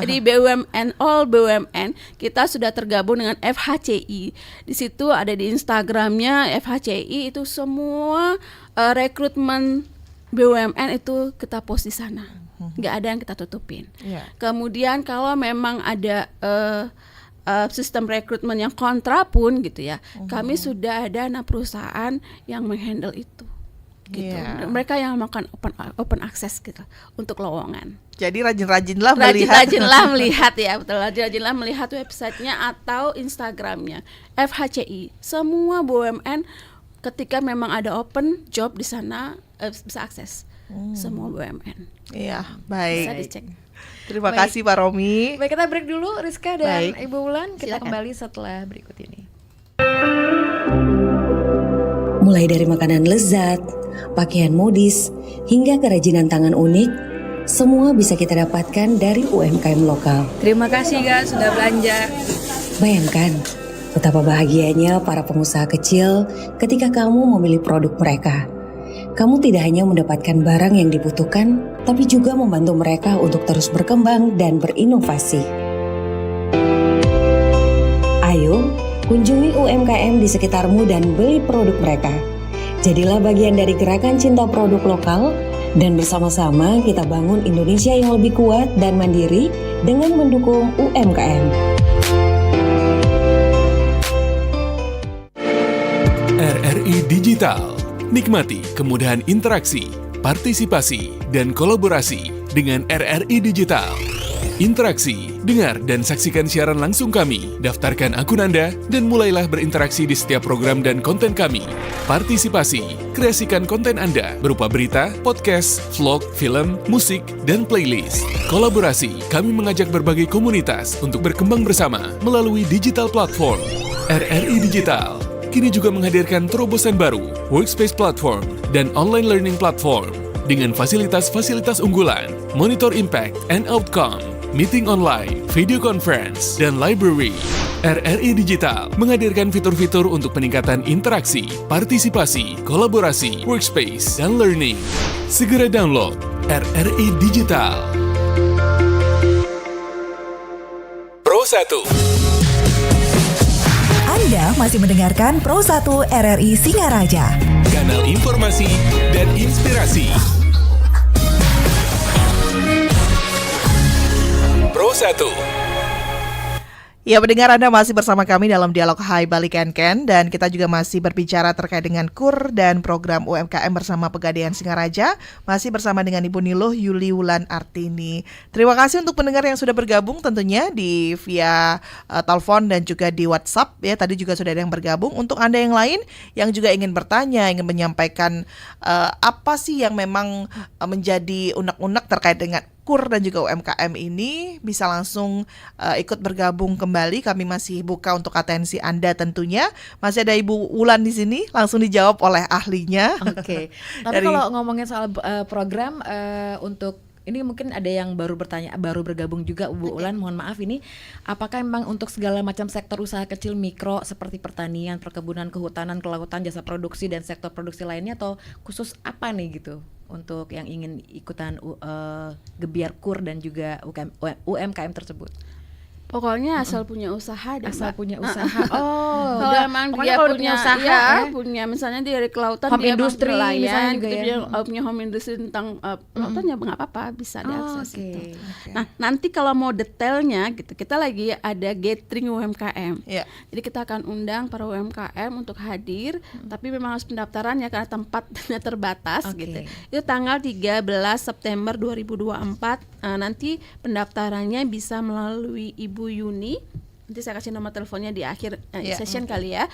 di BUMN, all BUMN kita sudah tergabung dengan FHCI. Di situ ada di Instagramnya FHCI, itu semua rekrutmen BUMN itu kita post di sana. Nggak ada yang kita tutupin. Iya. Kemudian kalau memang ada sistem rekrutmen yang kontra pun gitu ya, kami sudah ada anak perusahaan yang menghandle itu. Gitu. Iya. Mereka yang melakukan open access gitu untuk lowongan. Jadi rajin-rajinlah melihat. Rajin-rajinlah melihat ya, betul. Rajin-rajinlah melihat websitenya atau Instagramnya FHCI. Semua BUMN ketika memang ada open job di sana bisa akses. Semua BUMN. Iya, baik. Bisa dicek. Terima Baik. kasih Pak Romi. Baik, kita break dulu Rizka dan Baik. Ibu Wulan. Kita Silakan. kembali setelah berikut ini. Mulai dari makanan lezat, pakaian modis, hingga kerajinan tangan unik, semua bisa kita dapatkan dari UMKM lokal. Terima kasih guys sudah belanja. Bayangkan betapa bahagianya para pengusaha kecil ketika kamu memilih produk mereka. Kamu tidak hanya mendapatkan barang yang dibutuhkan, tapi juga membantu mereka untuk terus berkembang dan berinovasi. Ayo, kunjungi UMKM di sekitarmu dan beli produk mereka. Jadilah bagian dari gerakan cinta produk lokal, dan bersama-sama kita bangun Indonesia yang lebih kuat dan mandiri dengan mendukung UMKM. RRI Digital. Nikmati kemudahan interaksi, partisipasi, dan kolaborasi dengan RRI Digital. Interaksi, dengar dan saksikan siaran langsung kami, daftarkan akun Anda, dan mulailah berinteraksi di setiap program dan konten kami. Partisipasi, kreasikan konten Anda berupa berita, podcast, vlog, film, musik, dan playlist. Kolaborasi, kami mengajak berbagai komunitas untuk berkembang bersama melalui digital platform. RRI Digital kini juga menghadirkan terobosan baru, workspace platform, dan online learning platform dengan fasilitas-fasilitas unggulan, monitor impact and outcome, meeting online, video conference, dan library. RRI Digital menghadirkan fitur-fitur untuk peningkatan interaksi, partisipasi, kolaborasi, workspace, dan learning. Segera download RRI Digital. Pro 1. Anda masih mendengarkan Pro 1 RRI Singaraja. Kanal informasi dan inspirasi. Pro 1. Ya, pendengar, Anda masih bersama kami dalam dialog Hai Bali Ken-Ken, dan kita juga masih berbicara terkait dengan KUR dan program UMKM bersama Pegadaian Singaraja, masih bersama dengan Ibu Niluh Yuli Wulan Artini. Terima kasih untuk pendengar yang sudah bergabung tentunya di via telepon dan juga di WhatsApp ya. Tadi juga sudah ada yang bergabung. Untuk Anda yang lain yang juga ingin bertanya, ingin menyampaikan apa sih yang memang menjadi unek-unek terkait dengan KUR dan juga UMKM ini, bisa langsung ikut bergabung kembali. Kami masih buka untuk atensi Anda tentunya. Masih ada Ibu Wulan di sini, langsung dijawab oleh ahlinya. Oke. Tapi kalau ngomongin soal program untuk ini mungkin ada yang baru bergabung juga Bu Wulan, mohon maaf ini, apakah memang untuk segala macam sektor usaha kecil mikro seperti pertanian, perkebunan, kehutanan, kelautan, jasa produksi dan sektor produksi lainnya, atau khusus apa nih gitu untuk yang ingin ikutan gebiar KUR dan juga UMKM tersebut? Pokoknya asal punya usaha deh, asal Mbak. punya usaha. Oh, kalau emang dia punya usaha, ya, punya misalnya dari kelautan, home dia industry nelayan, misalnya juga dia ya. punya home industry tentang kelautan, ya nggak apa-apa, bisa diakses okay. gitu. Nah, nanti kalau mau detailnya gitu, kita lagi ada gathering UMKM. Jadi kita akan undang para UMKM untuk hadir, tapi memang harus pendaftaran ya karena tempatnya terbatas gitu. Itu tanggal 13 September 2024. Nanti pendaftarannya bisa melalui Ibu Yuni. Nanti saya kasih nomor teleponnya di akhir session kali ya.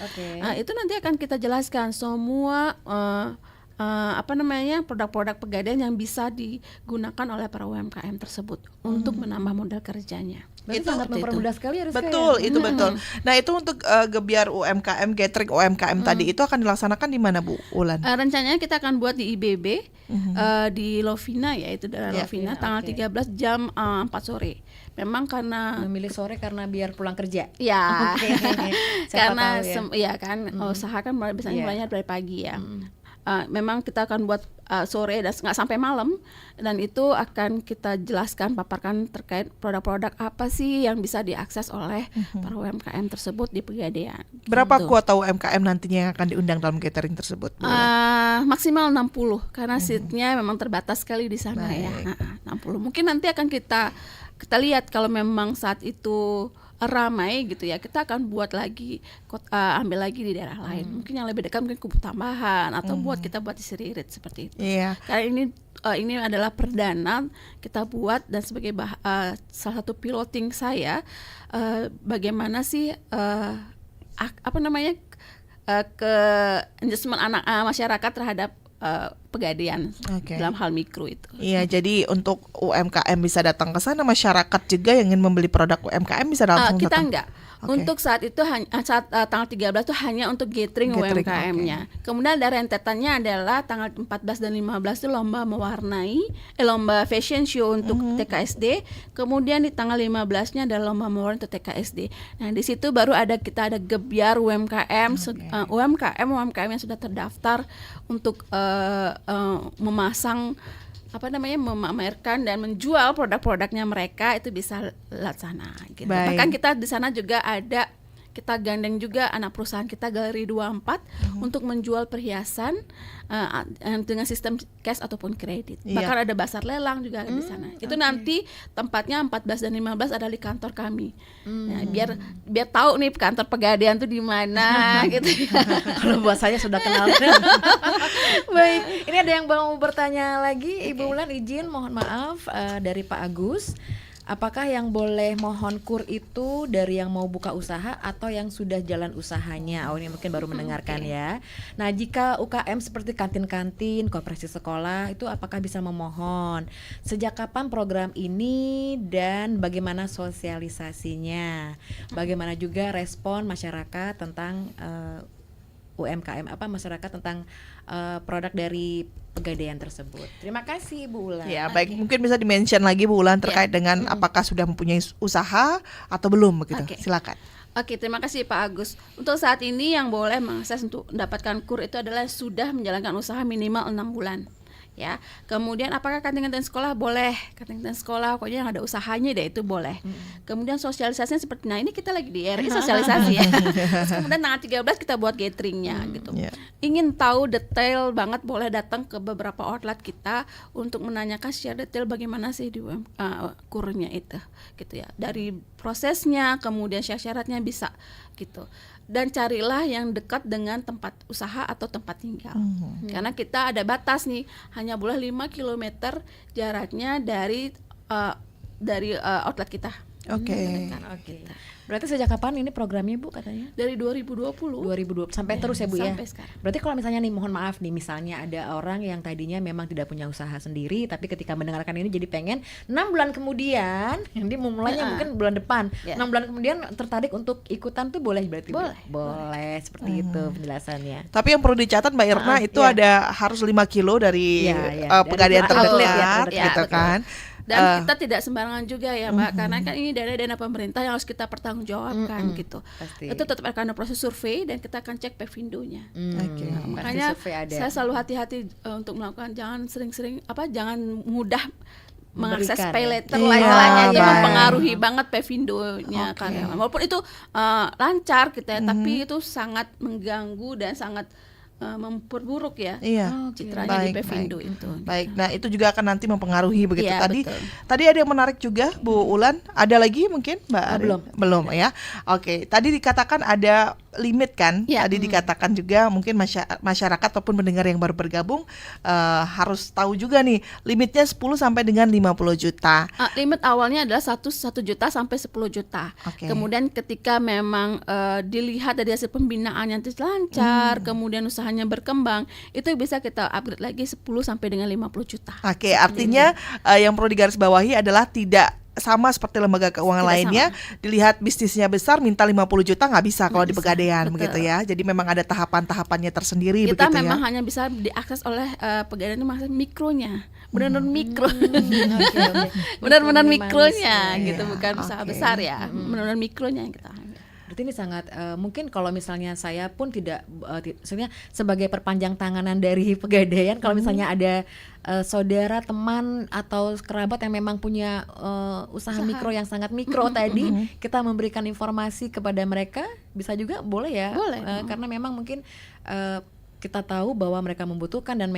Itu nanti akan kita jelaskan semua produk-produk Pegadaian yang bisa digunakan oleh para UMKM tersebut untuk menambah modal kerjanya. Berarti itu sangat mempermudah sekali ya, Rizka. Betul, ya? Itu betul. Nah, itu untuk gebiar UMKM, gathering UMKM tadi itu akan dilaksanakan di mana, Bu Wulan? Rencananya kita akan buat di IBB, di Lovina ya, itu daerah Lovina, tanggal 13 jam 4 sore. Memang karena memilih sore karena biar pulang kerja. Ya. Karena usaha kan biasanya mulainya dari pagi ya. memang kita akan buat sore dan nggak sampai malam, dan itu akan kita jelaskan, paparkan terkait produk-produk apa sih yang bisa diakses oleh para UMKM tersebut di Pegadaian. Berapa Gitu. kuota UMKM nantinya yang akan diundang dalam catering tersebut, Bu? Maksimal 60 karena seatnya memang terbatas sekali di sana. Baik. Ya. 60. Mungkin nanti akan kita lihat kalau memang saat itu ramai gitu ya, kita akan buat lagi ambil lagi di daerah lain. Mungkin yang lebih dekat mungkin Kubu Tambahan atau kita buat di Seririt seperti itu. Iya. Karena ini adalah perdana kita buat, dan sebagai salah satu piloting saya bagaimana sih ke engagement masyarakat terhadap Pegadaian dalam hal mikro itu. Iya, jadi untuk UMKM bisa datang ke sana, masyarakat juga yang ingin membeli produk UMKM bisa langsung Kita datang. enggak. Untuk saat itu saat tanggal 13 itu hanya untuk gathering UMKM-nya. Kemudian ada rentetannya adalah tanggal 14 dan 15 itu lomba lomba fashion show untuk TKSD. Kemudian di tanggal 15-nya ada lomba mewarnai untuk TKSD. Nah, di situ baru kita ada gebyar UMKM UMKM yang sudah terdaftar untuk memasang memamerkan dan menjual produk-produknya mereka, itu bisa lihat sana gitu. Baik. Bahkan kita di sana juga kita gandeng juga anak perusahaan kita Galeri 24 untuk menjual perhiasan dengan sistem cash ataupun kredit. Iya. Bahkan ada pasar lelang juga di sana. Itu nanti tempatnya 14 dan 15 ada di kantor kami. Nah, biar tahu nih kantor Pegadaian tuh di mana gitu. Kalau buat saya sudah kenal. Baik, ini ada yang mau bertanya lagi. Ibu Wulan izin mohon maaf dari Pak Agus. Apakah yang boleh mohon kur itu dari yang mau buka usaha atau yang sudah jalan usahanya? Oh, ini mungkin baru mendengarkan ya. Nah, jika UKM seperti kantin-kantin, koperasi sekolah itu apakah bisa memohon? Sejak kapan program ini dan bagaimana sosialisasinya? Bagaimana juga respon masyarakat tentang UMKM, masyarakat tentang produk dari Pegadaian tersebut. Terima kasih Bu Wulan. Ya, baik, mungkin bisa di-mention lagi Bu Wulan terkait dengan apakah sudah mempunyai usaha atau belum begitu. Silakan. Oke, terima kasih Pak Agus. Untuk saat ini yang boleh mengakses untuk mendapatkan kur itu adalah sudah menjalankan usaha minimal 6 bulan. Ya, kemudian apakah kantin-kantin sekolah? Boleh, kantin-kantin sekolah pokoknya yang ada usahanya deh itu boleh. Kemudian sosialisasinya seperti, nah ini kita lagi di RI sosialisasi ya. Terus kemudian tanggal 13 kita buat gatheringnya gitu. Ingin tahu detail banget boleh datang ke beberapa outlet kita untuk menanyakan secara detail bagaimana sih di kurnya itu gitu ya. Dari prosesnya, kemudian syarat-syaratnya bisa gitu. Dan carilah yang dekat dengan tempat usaha atau tempat tinggal. Karena kita ada batas nih, hanya boleh 5 km jaraknya dari outlet kita. Oke. Berarti sejak kapan ini programnya Bu katanya? Dari 2020 sampai terus ya Bu ya? Sampai sekarang. Berarti kalau misalnya nih, mohon maaf nih, misalnya ada orang yang tadinya memang tidak punya usaha sendiri, tapi ketika mendengarkan ini jadi pengen 6 bulan kemudian, ini mulainya mungkin bulan depan, 6 bulan kemudian tertarik untuk ikutan tuh boleh berarti? Boleh seperti itu penjelasannya. Tapi yang perlu dicatat Mbak Irna itu ada harus 5 kilo dari Pegadaian terdekat gitu kan. Dan kita tidak sembarangan juga ya Mbak, karena kan ini dana pemerintah yang harus kita pertanggungjawabkan gitu. Pasti. Itu tetap akan ada proses survei dan kita akan cek Pevindo-nya. Makanya saya selalu hati-hati untuk melakukan, jangan sering-sering jangan mudah mengakses pay letter lah istilahnya, itu mempengaruhi banget Pevindo-nya karyawan. Walaupun itu lancar gitu ya, tapi itu sangat mengganggu dan sangat memperburuk ya citranya di Pevindo itu. Baik, nah itu juga akan nanti mempengaruhi begitu. Ya, Tadi ada yang menarik juga Bu Wulan. Ada lagi mungkin Mbak Ari? Belum ya. Oke, tadi dikatakan ada limit kan? Tadi dikatakan juga mungkin masyarakat ataupun pendengar yang baru bergabung harus tahu juga nih limitnya 10 sampai dengan 50 juta. Limit awalnya adalah 1 juta sampai 10 juta. Kemudian ketika memang dilihat dari hasil pembinaan yang lancar, kemudian usahanya berkembang, itu bisa kita upgrade lagi 10 sampai dengan 50 juta. Oke, artinya yang perlu digarisbawahi adalah tidak sama seperti lembaga keuangan lainnya, dilihat bisnisnya besar minta 50 juta nggak bisa kalau di Pegadaian begitu ya. Jadi memang ada tahapan-tahapannya tersendiri kita begitu memang ya. hanya bisa diakses oleh Pegadaian itu maksudnya mikronya, benar-benar mikro. Benar-benar mikronya gitu, bukan usaha besar ya. Benar-benar mikronya yang kita ambil. Berarti ini sangat mungkin kalau misalnya saya pun tidak maksudnya sebagai perpanjang tanganan dari Pegadaian, kalau misalnya ada saudara, teman atau kerabat yang memang punya usaha mikro yang sangat mikro tadi, kita memberikan informasi kepada mereka, bisa juga boleh ya. Boleh. Karena memang mungkin kita tahu bahwa mereka membutuhkan dan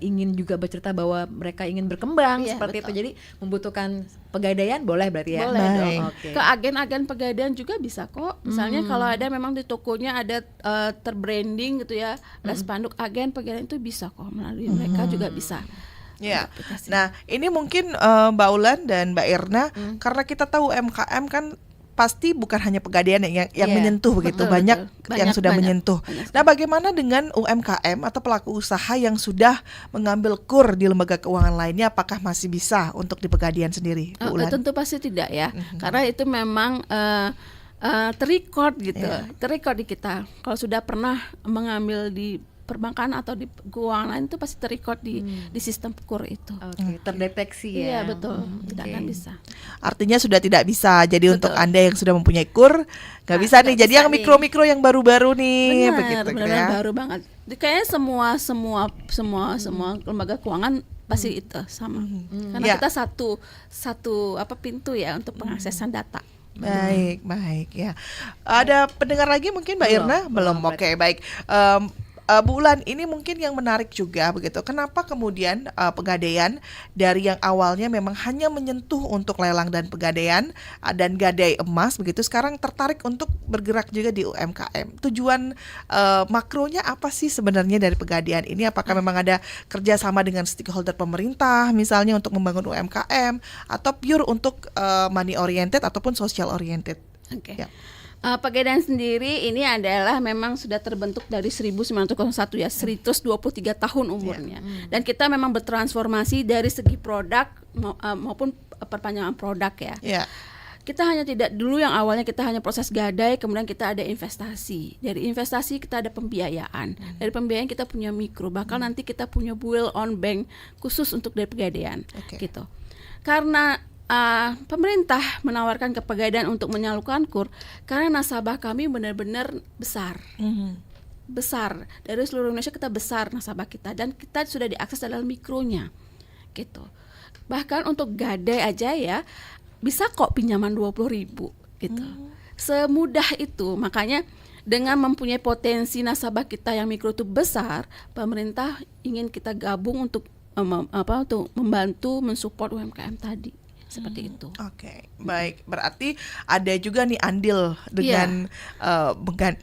ingin juga bercerita bahwa mereka ingin berkembang, seperti betul. itu. Jadi membutuhkan Pegadaian boleh berarti ya. Boleh dong. Oke. Ke agen-agen Pegadaian juga bisa kok. Misalnya kalau ada memang di tokonya ada terbranding gitu ya, ada spanduk agen Pegadaian, itu bisa kok melalui mereka juga bisa. Ya, nah ini mungkin Mbak Ulan dan Mbak Irna, karena kita tahu UMKM kan pasti bukan hanya Pegadaian yang menyentuh begitu, banyak yang sudah menyentuh. Nah, bagaimana dengan UMKM atau pelaku usaha yang sudah mengambil KUR di lembaga keuangan lainnya, apakah masih bisa untuk di Pegadaian sendiri, Bu Ulan? Tentu pasti tidak ya, karena itu memang terrecord gitu, terrecord di kita. Kalau sudah pernah mengambil di perbankan atau di keuangan lain itu pasti terrecord di sistem KUR itu. Oke, terdeteksi ya. Iya betul, tidak akan bisa. Artinya sudah tidak bisa. Jadi untuk Anda yang sudah mempunyai KUR nggak bisa nih. Jadi yang mikro-mikro yang baru-baru nih, begitu benar, ya. baru banget. Kayaknya semua lembaga keuangan pasti itu sama. Karena kita satu pintu ya untuk pengaksesan data. Baik ya. Ada pendengar lagi mungkin Mbak Irna? Belum. Oke, baik. Bu Ulan, ini mungkin yang menarik juga begitu. Kenapa kemudian Pegadaian dari yang awalnya memang hanya menyentuh untuk lelang dan pegadaian dan gadai emas begitu, sekarang tertarik untuk bergerak juga di UMKM. Tujuan makronya apa sih sebenarnya dari Pegadaian ini? Apakah memang ada kerjasama dengan stakeholder pemerintah misalnya untuk membangun UMKM, atau pure untuk money oriented ataupun social oriented? Oke. Ya. Pegadaian sendiri ini adalah memang sudah terbentuk dari 1901 ya, 123 tahun umurnya. Dan kita memang bertransformasi dari segi produk maupun perpanjangan produk ya. Kita hanya tidak dulu yang awalnya kita hanya proses gadai, kemudian kita ada investasi. Dari investasi kita ada pembiayaan. Dari pembiayaan kita punya mikro, bahkan nanti kita punya build on bank khusus untuk dari Pegadaian gitu. Karena pemerintah menawarkan ke Pegadaian untuk menyalurkan KUR karena nasabah kami benar-benar besar. Besar. Dari seluruh Indonesia kita besar nasabah kita, dan kita sudah diakses dalam mikronya. Gitu. Bahkan untuk gadai aja ya bisa kok pinjaman 20.000 gitu. Semudah itu. Makanya dengan mempunyai potensi nasabah kita yang mikro itu besar, pemerintah ingin kita gabung untuk untuk membantu mensupport UMKM tadi. Seperti itu. Oke, baik. Berarti ada juga nih andil dengan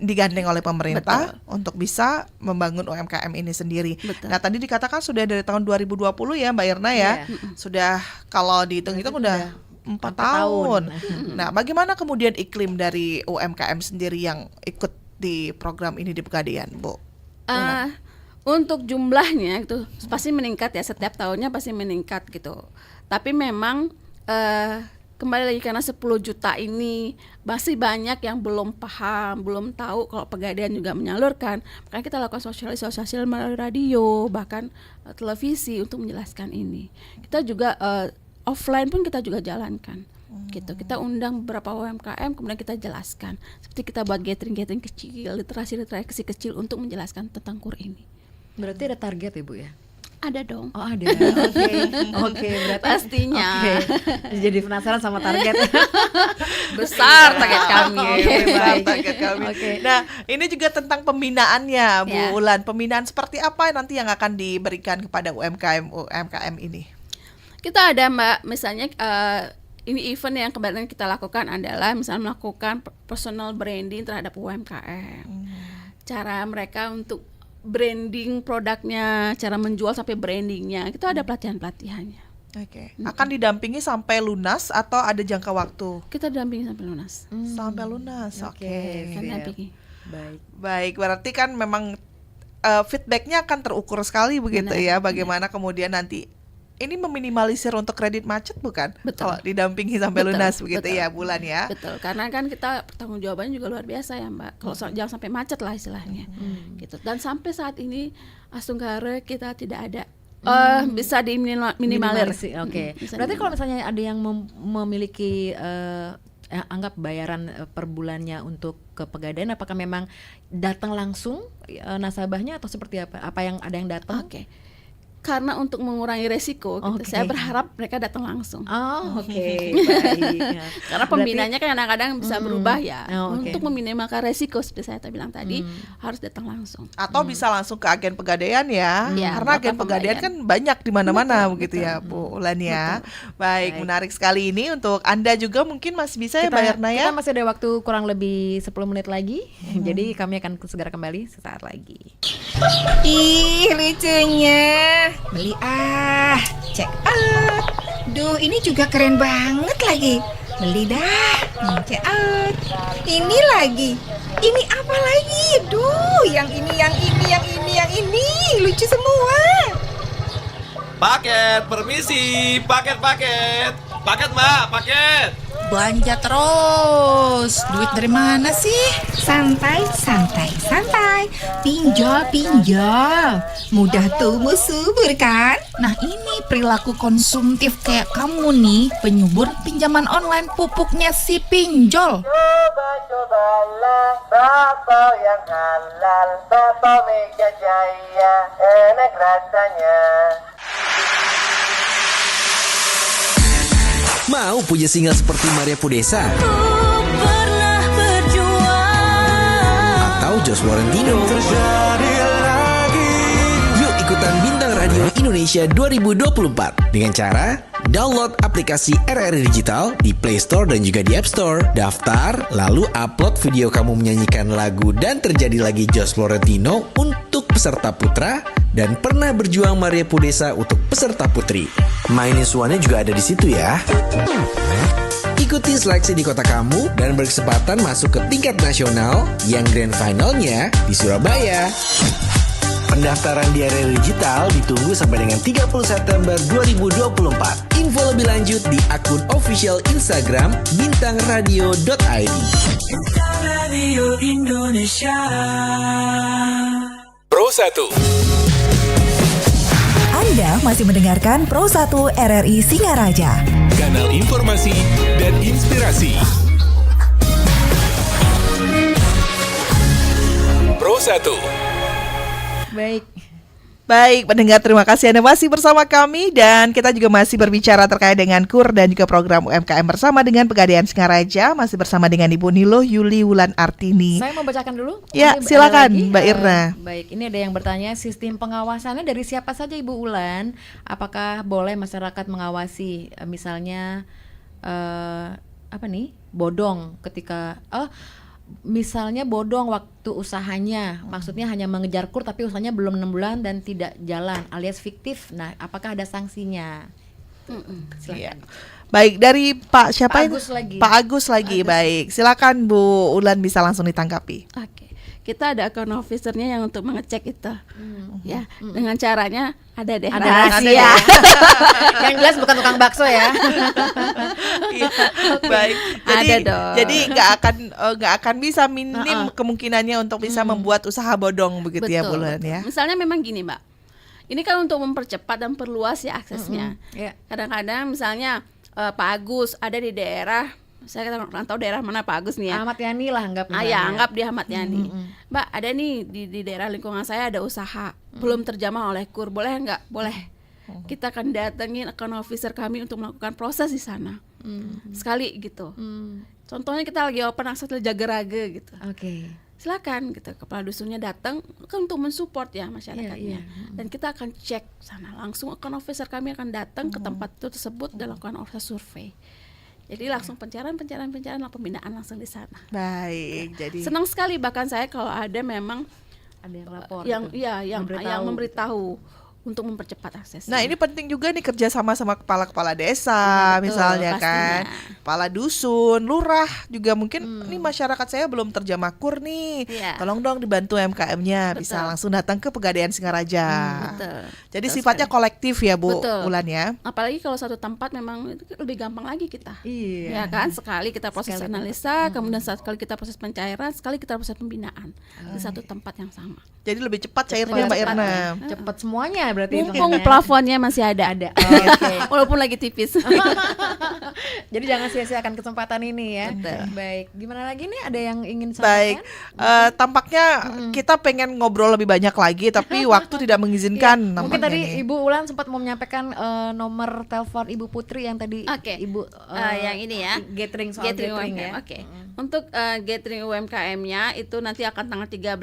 digandeng oleh pemerintah untuk bisa membangun UMKM ini sendiri. Nah, tadi dikatakan sudah dari tahun 2020 ya Mbak Irna ya. Sudah kalau dihitung-hitung udah 4 tahun. Nah, bagaimana kemudian iklim dari UMKM sendiri yang ikut di program ini di Pegadaian, Bu? Untuk jumlahnya itu pasti meningkat ya, setiap tahunnya pasti meningkat gitu. Tapi memang kembali lagi karena 10 juta ini masih banyak yang belum paham, belum tahu kalau Pegadaian juga menyalurkan. Makanya kita lakukan sosialisasi melalui radio, bahkan televisi untuk menjelaskan ini. Kita juga offline pun kita juga jalankan. Gitu. Kita undang beberapa UMKM, kemudian kita jelaskan. Seperti kita buat gathering kecil, literasi kecil untuk menjelaskan tentang KUR ini. Berarti ada target ya Bu ya? Ada dong. Oh ada. Oke, berarti pastinya. Jadi penasaran sama target. Besar target kami. Target kami. Nah, ini juga tentang pembinaannya, Bu Ulan. Pembinaan seperti apa nanti yang akan diberikan kepada UMKM ini? Kita ada Mbak, misalnya ini event yang kemarin kita lakukan adalah misalnya melakukan personal branding terhadap UMKM. Cara mereka untuk branding produknya, cara menjual sampai brandingnya, itu ada pelatihan-pelatihannya. Oke. Akan didampingi sampai lunas atau ada jangka waktu? Kita dampingi sampai lunas. Sampai lunas. Oke. Dampingi. Baik, berarti kan memang feedbacknya akan terukur sekali begitu ya. Bagaimana kemudian nanti ini meminimalisir untuk kredit macet bukan? Kalau didampingi sampai lunas begitu ya bulan ya. Betul, karena kan kita pertanggungjawabannya juga luar biasa ya Mbak. Kalau jangan sampai macet lah istilahnya. Gitu. Dan sampai saat ini Astunggara kita tidak ada bisa diminimalir. Oke. Berarti kalau misalnya ada yang memiliki anggap bayaran per bulannya untuk ke Pegadaian, apakah memang datang langsung nasabahnya atau seperti apa? Apa yang ada yang datang? Oke. Karena untuk mengurangi resiko, gitu, saya berharap mereka datang langsung. Oh, oke. Baik. Ya. Karena pembinanya kan kadang-kadang bisa berubah ya. Oh, oke. Untuk meminimalkan resiko seperti saya bilang tadi, harus datang langsung. Atau bisa langsung ke agen Pegadaian ya, Ya, karena agen Pegadaian kan banyak di mana-mana begitu ya, Bu Ulan ya. Baik, menarik sekali ini untuk Anda juga mungkin masih bisa ya, Mbak Irna ya. Kita masih ada waktu kurang lebih 10 menit lagi. Jadi kami akan segera kembali sesaat lagi. Ih, lucunya. Beli check out. Duh, ini juga keren banget lagi. Beli dah. Check out. Ini lagi. Ini apa lagi? Duh, yang ini. Lucu semua. Paket, permisi, paket, Mbak, paket. Belanja terus. Duit dari mana sih? Santai. Pinjol. Mudah tumbuh subur kan? Nah, ini perilaku konsumtif kayak kamu nih, penyubur pinjaman online pupuknya si pinjol. Cobalah bakso yang halal, bakso Meja Jaya, enak rasanya. Mau punya single seperti Maria Pudesa? Atau Josh Florentino? Yuk ikutan Bintang Radio Indonesia 2024 dengan cara download aplikasi RRI Digital di Play Store dan juga di App Store. Daftar, lalu upload video kamu menyanyikan lagu Dan Terjadi Lagi Josh Florentino untuk peserta putra dan Pernah Berjuang Maria Pudesa untuk peserta putri. Mainin suaranya juga ada di situ ya. Ikuti seleksi di kota kamu dan berkesempatan masuk ke tingkat nasional yang grand finalnya di Surabaya. Pendaftaran di RRI Digital ditunggu sampai dengan 30 September 2024. Info lebih lanjut di akun official Instagram bintangradio.id. Bintang Radio Indonesia. Pro 1. Anda masih mendengarkan Pro 1 RRI Singaraja. Kanal informasi dan inspirasi. Pro 1. Baik, pendengar, terima kasih Anda masih bersama kami dan kita juga masih berbicara terkait dengan KUR dan juga program UMKM bersama dengan Pegadaian Singaraja, masih bersama dengan Ibu Nilo Yuli Wulan Artini. Saya mau bacakan dulu. Ya, Ini silakan ada lagi, Mbak Irna. Baik, ini ada yang bertanya sistem pengawasannya dari siapa saja Ibu Ulan? Apakah boleh masyarakat mengawasi misalnya bodong ketika misalnya bodong waktu usahanya, maksudnya hanya mengejar KUR tapi usahanya belum 6 bulan dan tidak jalan alias fiktif. Nah, apakah ada sanksinya? Silakan. Baik, dari Pak siapa? Pak Agus lagi. Pak Agus lagi. Baik, silakan Bu Ulan bisa langsung ditanggapi. Oke. Kita ada account officer-nya yang untuk mengecek itu. Ya, dengan caranya ada deh rahasia. Yang jelas bukan tukang bakso ya. Baik. Jadi, Ada dong. Jadi nggak akan bisa minim kemungkinannya untuk bisa membuat usaha bodong begitu ya Bu Ulan ya. Misalnya memang gini, Mbak. Ini kan untuk mempercepat dan perluas ya aksesnya. Kadang-kadang misalnya Pak Agus ada di daerah, saya kurang tahu daerah mana Pak Agus nih ya. Ahmad Yani lah anggap. Ya, anggap dia Ahmad Yani. Mbak, ada nih di daerah lingkungan saya ada usaha belum terjamah oleh KUR, boleh nggak? Boleh. Kita akan datengin account officer kami untuk melakukan proses di sana. Sekali gitu. Contohnya kita lagi open akses Jagaraga gitu. Oke. Silakan gitu, kepala dusunnya datang kan untuk mensupport ya masyarakatnya. Dan kita akan cek sana langsung, account officer kami akan datang ke tempat itu tersebut dan lakukan proses survei. Jadi langsung pencarian pembinaan langsung di sana. Baik, jadi senang sekali bahkan saya kalau ada memang ada yang lapor yang gitu. yang memberitahu untuk mempercepat akses. Nah, ini penting juga nih kerja sama kepala-kepala desa misalnya pastinya. kan, kepala dusun, lurah juga mungkin ini masyarakat saya belum terjamah KUR nih, tolong dong dibantu MKM-nya, bisa langsung datang ke Pegadaian Singaraja. Jadi sifatnya kolektif ya Bu Ulan ya. Apalagi kalau satu tempat memang itu lebih gampang lagi kita. Ya kan, sekali kita proses analisa, kemudian sekali kita proses pencairan, sekali kita proses pembinaan di satu tempat yang sama. Jadi lebih cepat cairnya Mbak Irna. Cepat semuanya berarti. Mumpung plafonnya masih ada. Okay. Walaupun lagi tipis. Jadi jangan sia-siakan kesempatan ini ya. Baik, gimana lagi nih, ada yang ingin Baik, sampaikan? tampaknya kita pengen ngobrol lebih banyak lagi, tapi waktu tidak mengizinkan. Mungkin nampaknya tadi nih. Ibu Ulan sempat mau menyampaikan nomor telepon Ibu Putri yang tadi Ibu yang ini ya, gathering soal gathering UMKM. ya. Oke. Untuk gathering UMKM-nya itu nanti akan tanggal 13.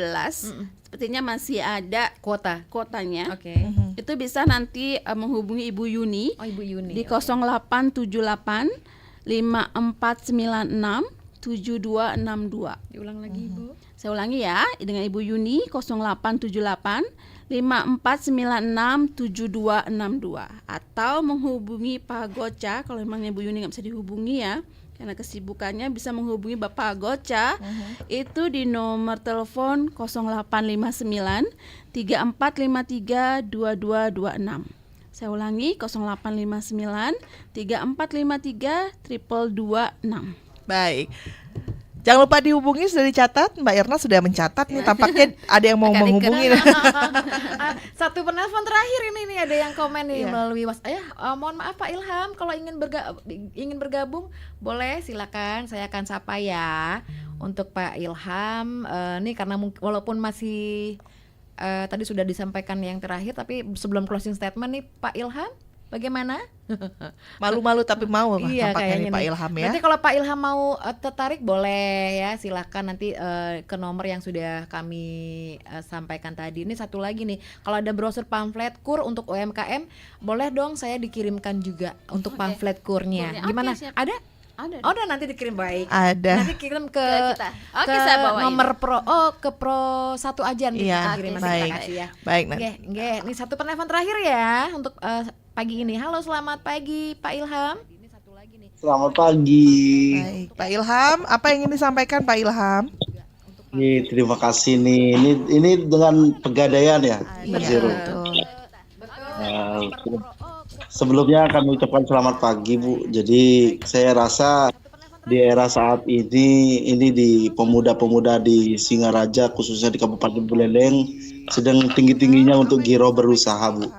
Sepertinya masih ada kuotanya. Oke. Itu bisa nanti menghubungi Ibu Yuni. Ibu Yuni. Di 0878 5496 7262. Diulang lagi Ibu. Saya ulangi ya, dengan Ibu Yuni 0878 5496 7262 atau menghubungi Pak Goca kalau memang Ibu Yuni nggak bisa dihubungi ya karena kesibukannya, bisa menghubungi Bapak Goca itu di nomor telepon 0859 3453 2226. Saya ulangi 0859 3453 22226. Baik. Jangan lupa dihubungi, sudah dicatat. Mbak Irna sudah mencatat nih, tampaknya ada yang mau menghubungi. Satu penelpon terakhir ini nih, ada yang komen nih melalui WhatsApp. Mohon maaf Pak Ilham, kalau ingin bergabung boleh, silakan, saya akan sapa ya. Untuk Pak Ilham, nih karena walaupun masih tadi sudah disampaikan yang terakhir, tapi sebelum closing statement nih Pak Ilham, bagaimana? Malu-malu tapi mau Iya, tampaknya nih kayaknya Pak nih. Ilham ya. Nanti kalau Pak Ilham mau tertarik boleh ya, silakan nanti ke nomor yang sudah kami sampaikan tadi. Ini satu lagi nih, kalau ada brosur pamflet KUR untuk UMKM, boleh dong saya dikirimkan juga untuk pamflet KUR-nya. Gimana? Oke, siap. Ada? Ada. Oh, udah nanti dikirim, baik. Ada. Nanti kirim ke kita. Oke, saya bawain. nomor ke Pro 1 aja nih. Iya, kita kirim, nanti baik. kita kasih ya. Baik, Oke, ini satu penelpon terakhir ya untuk pagi ini. Halo, selamat pagi Pak Ilham. Selamat pagi. Baik, Pak Ilham, apa yang ingin disampaikan Pak Ilham? Nih, terima kasih nih. Ini dengan Pegadaian ya, Pak Zero. Sebelumnya kami ucapkan selamat pagi Bu. Jadi saya rasa di era saat ini di pemuda-pemuda di Singaraja khususnya di Kabupaten Buleleng sedang tinggi-tingginya untuk giro berusaha Bu.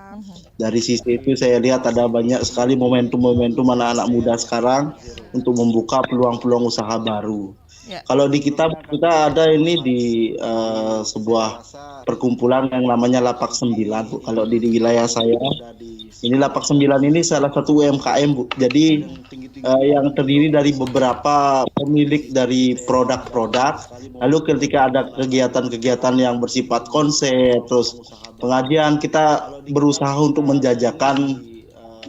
Dari sisi itu saya lihat ada banyak sekali momentum-momentum anak-anak muda sekarang untuk membuka peluang-peluang usaha baru. Kalau di kita ada ini di sebuah perkumpulan yang namanya Lapak 9 Bu. Kalau di wilayah saya ini Lapak 9 ini salah satu UMKM Bu. Jadi yang terdiri dari beberapa pemilik dari produk-produk. Lalu ketika ada kegiatan-kegiatan yang bersifat konsep, terus pengajian, kita berusaha untuk menjajakan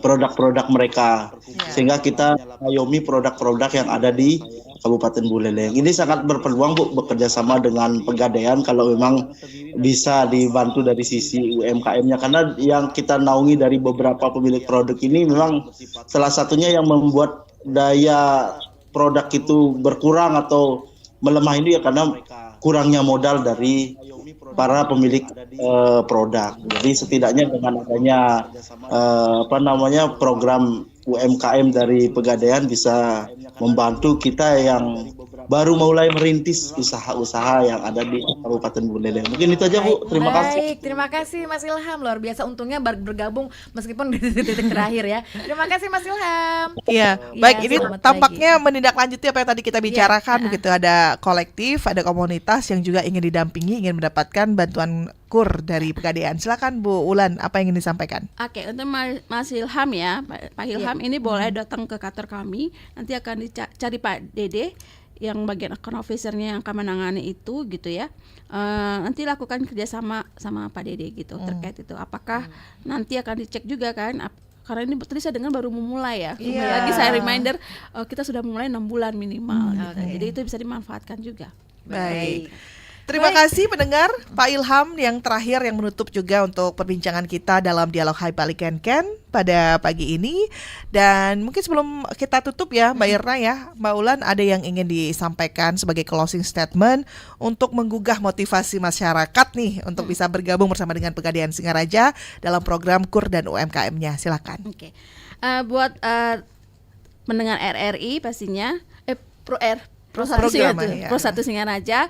produk-produk mereka sehingga kita mengayomi produk-produk yang ada di Kabupaten Buleleng. Ini sangat berpeluang Bu bekerja sama dengan Pegadaian kalau memang bisa dibantu dari sisi UMKM-nya, karena yang kita naungi dari beberapa pemilik produk ini memang salah satunya yang membuat daya produk itu berkurang atau melemah ini ya karena kurangnya modal dari para pemilik produk. Jadi setidaknya dengan adanya program UMKM dari Pegadaian bisa membantu kita yang baru mulai merintis usaha-usaha yang ada di Kabupaten Buleleng. Mungkin itu aja Bu. Terima kasih. Baik, terima kasih Mas Ilham. Luar biasa, untungnya bergabung meskipun di titik terakhir ya. Terima kasih Mas Ilham. Iya, baik, ini tampaknya menindaklanjuti apa yang tadi kita bicarakan begitu. Ada kolektif, ada komunitas yang juga ingin didampingi, ingin mendapatkan bantuan KUR dari Pegadaian. Silakan Bu Ulan, apa yang ingin disampaikan? Oke, untuk Mas Ilham ya, Pak Ilham ini boleh datang ke kantor kami. Nanti akan dicari Pak Dede yang bagian account officer-nya yang akan menangani itu gitu ya. Nanti lakukan kerjasama sama Pak Dede gitu terkait itu. Apakah nanti akan dicek juga kan? Karena ini tadi saya dengar baru memulai ya. Lagi saya reminder kita sudah mulai 6 bulan minimal gitu. Jadi itu bisa dimanfaatkan juga. Baik. Terima kasih pendengar, Pak Ilham yang terakhir yang menutup juga untuk perbincangan kita dalam dialog Hai Balik Ken pada pagi ini. Dan mungkin sebelum kita tutup ya Mbak Irna ya, Mbak Ulan ada yang ingin disampaikan sebagai closing statement untuk menggugah motivasi masyarakat nih untuk bisa bergabung bersama dengan Pegadaian Singaraja dalam program KUR dan UMKM-nya. Silakan. Oke. Buat mendengar RRI pastinya Pro 1 Singaraja,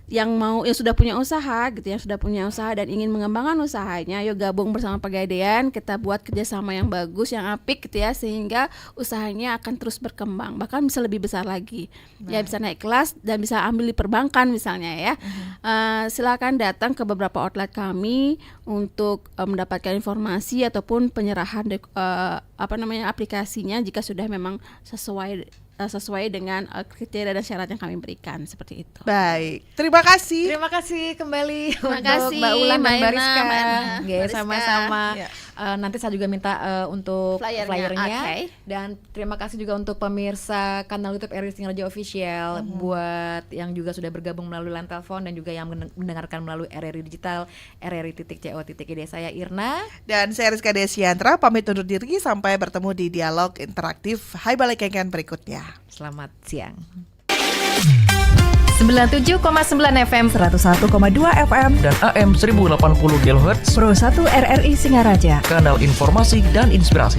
yang sudah punya usaha gitu, yang sudah punya usaha dan ingin mengembangkan usahanya, yuk gabung bersama Pegadaian, kita buat kerjasama yang bagus, yang apik gitu ya, sehingga usahanya akan terus berkembang, bahkan bisa lebih besar lagi. Ya bisa naik kelas dan bisa ambil di perbankan misalnya ya. Silakan datang ke beberapa outlet kami untuk mendapatkan informasi ataupun penyerahan aplikasinya jika sudah memang sesuai dengan kriteria dan syarat yang kami berikan, seperti itu. Baik, terima kasih. Terima kasih kembali Terima untuk kasih, Mbak Ulan dan Mbak Mbak Irna, Rizka. Mbak Irna. Oke, Mbak Rizka. sama-sama. Ya. Nanti saya juga minta untuk flyernya. Oke. Dan terima kasih juga untuk pemirsa kanal YouTube RRI Singaraja Official, buat yang juga sudah bergabung melalui line telepon dan juga yang mendengarkan melalui RRI Digital, rri.co.id. Saya Irna dan saya Rizka Desiantra, pamit undur diri sampai bertemu di dialog interaktif Hai Balik Kengken berikutnya. Selamat siang. 97,9 FM, 101,2 FM, dan AM 1080 kHz Pro 1 RRI Singaraja. Kanal informasi dan inspirasi.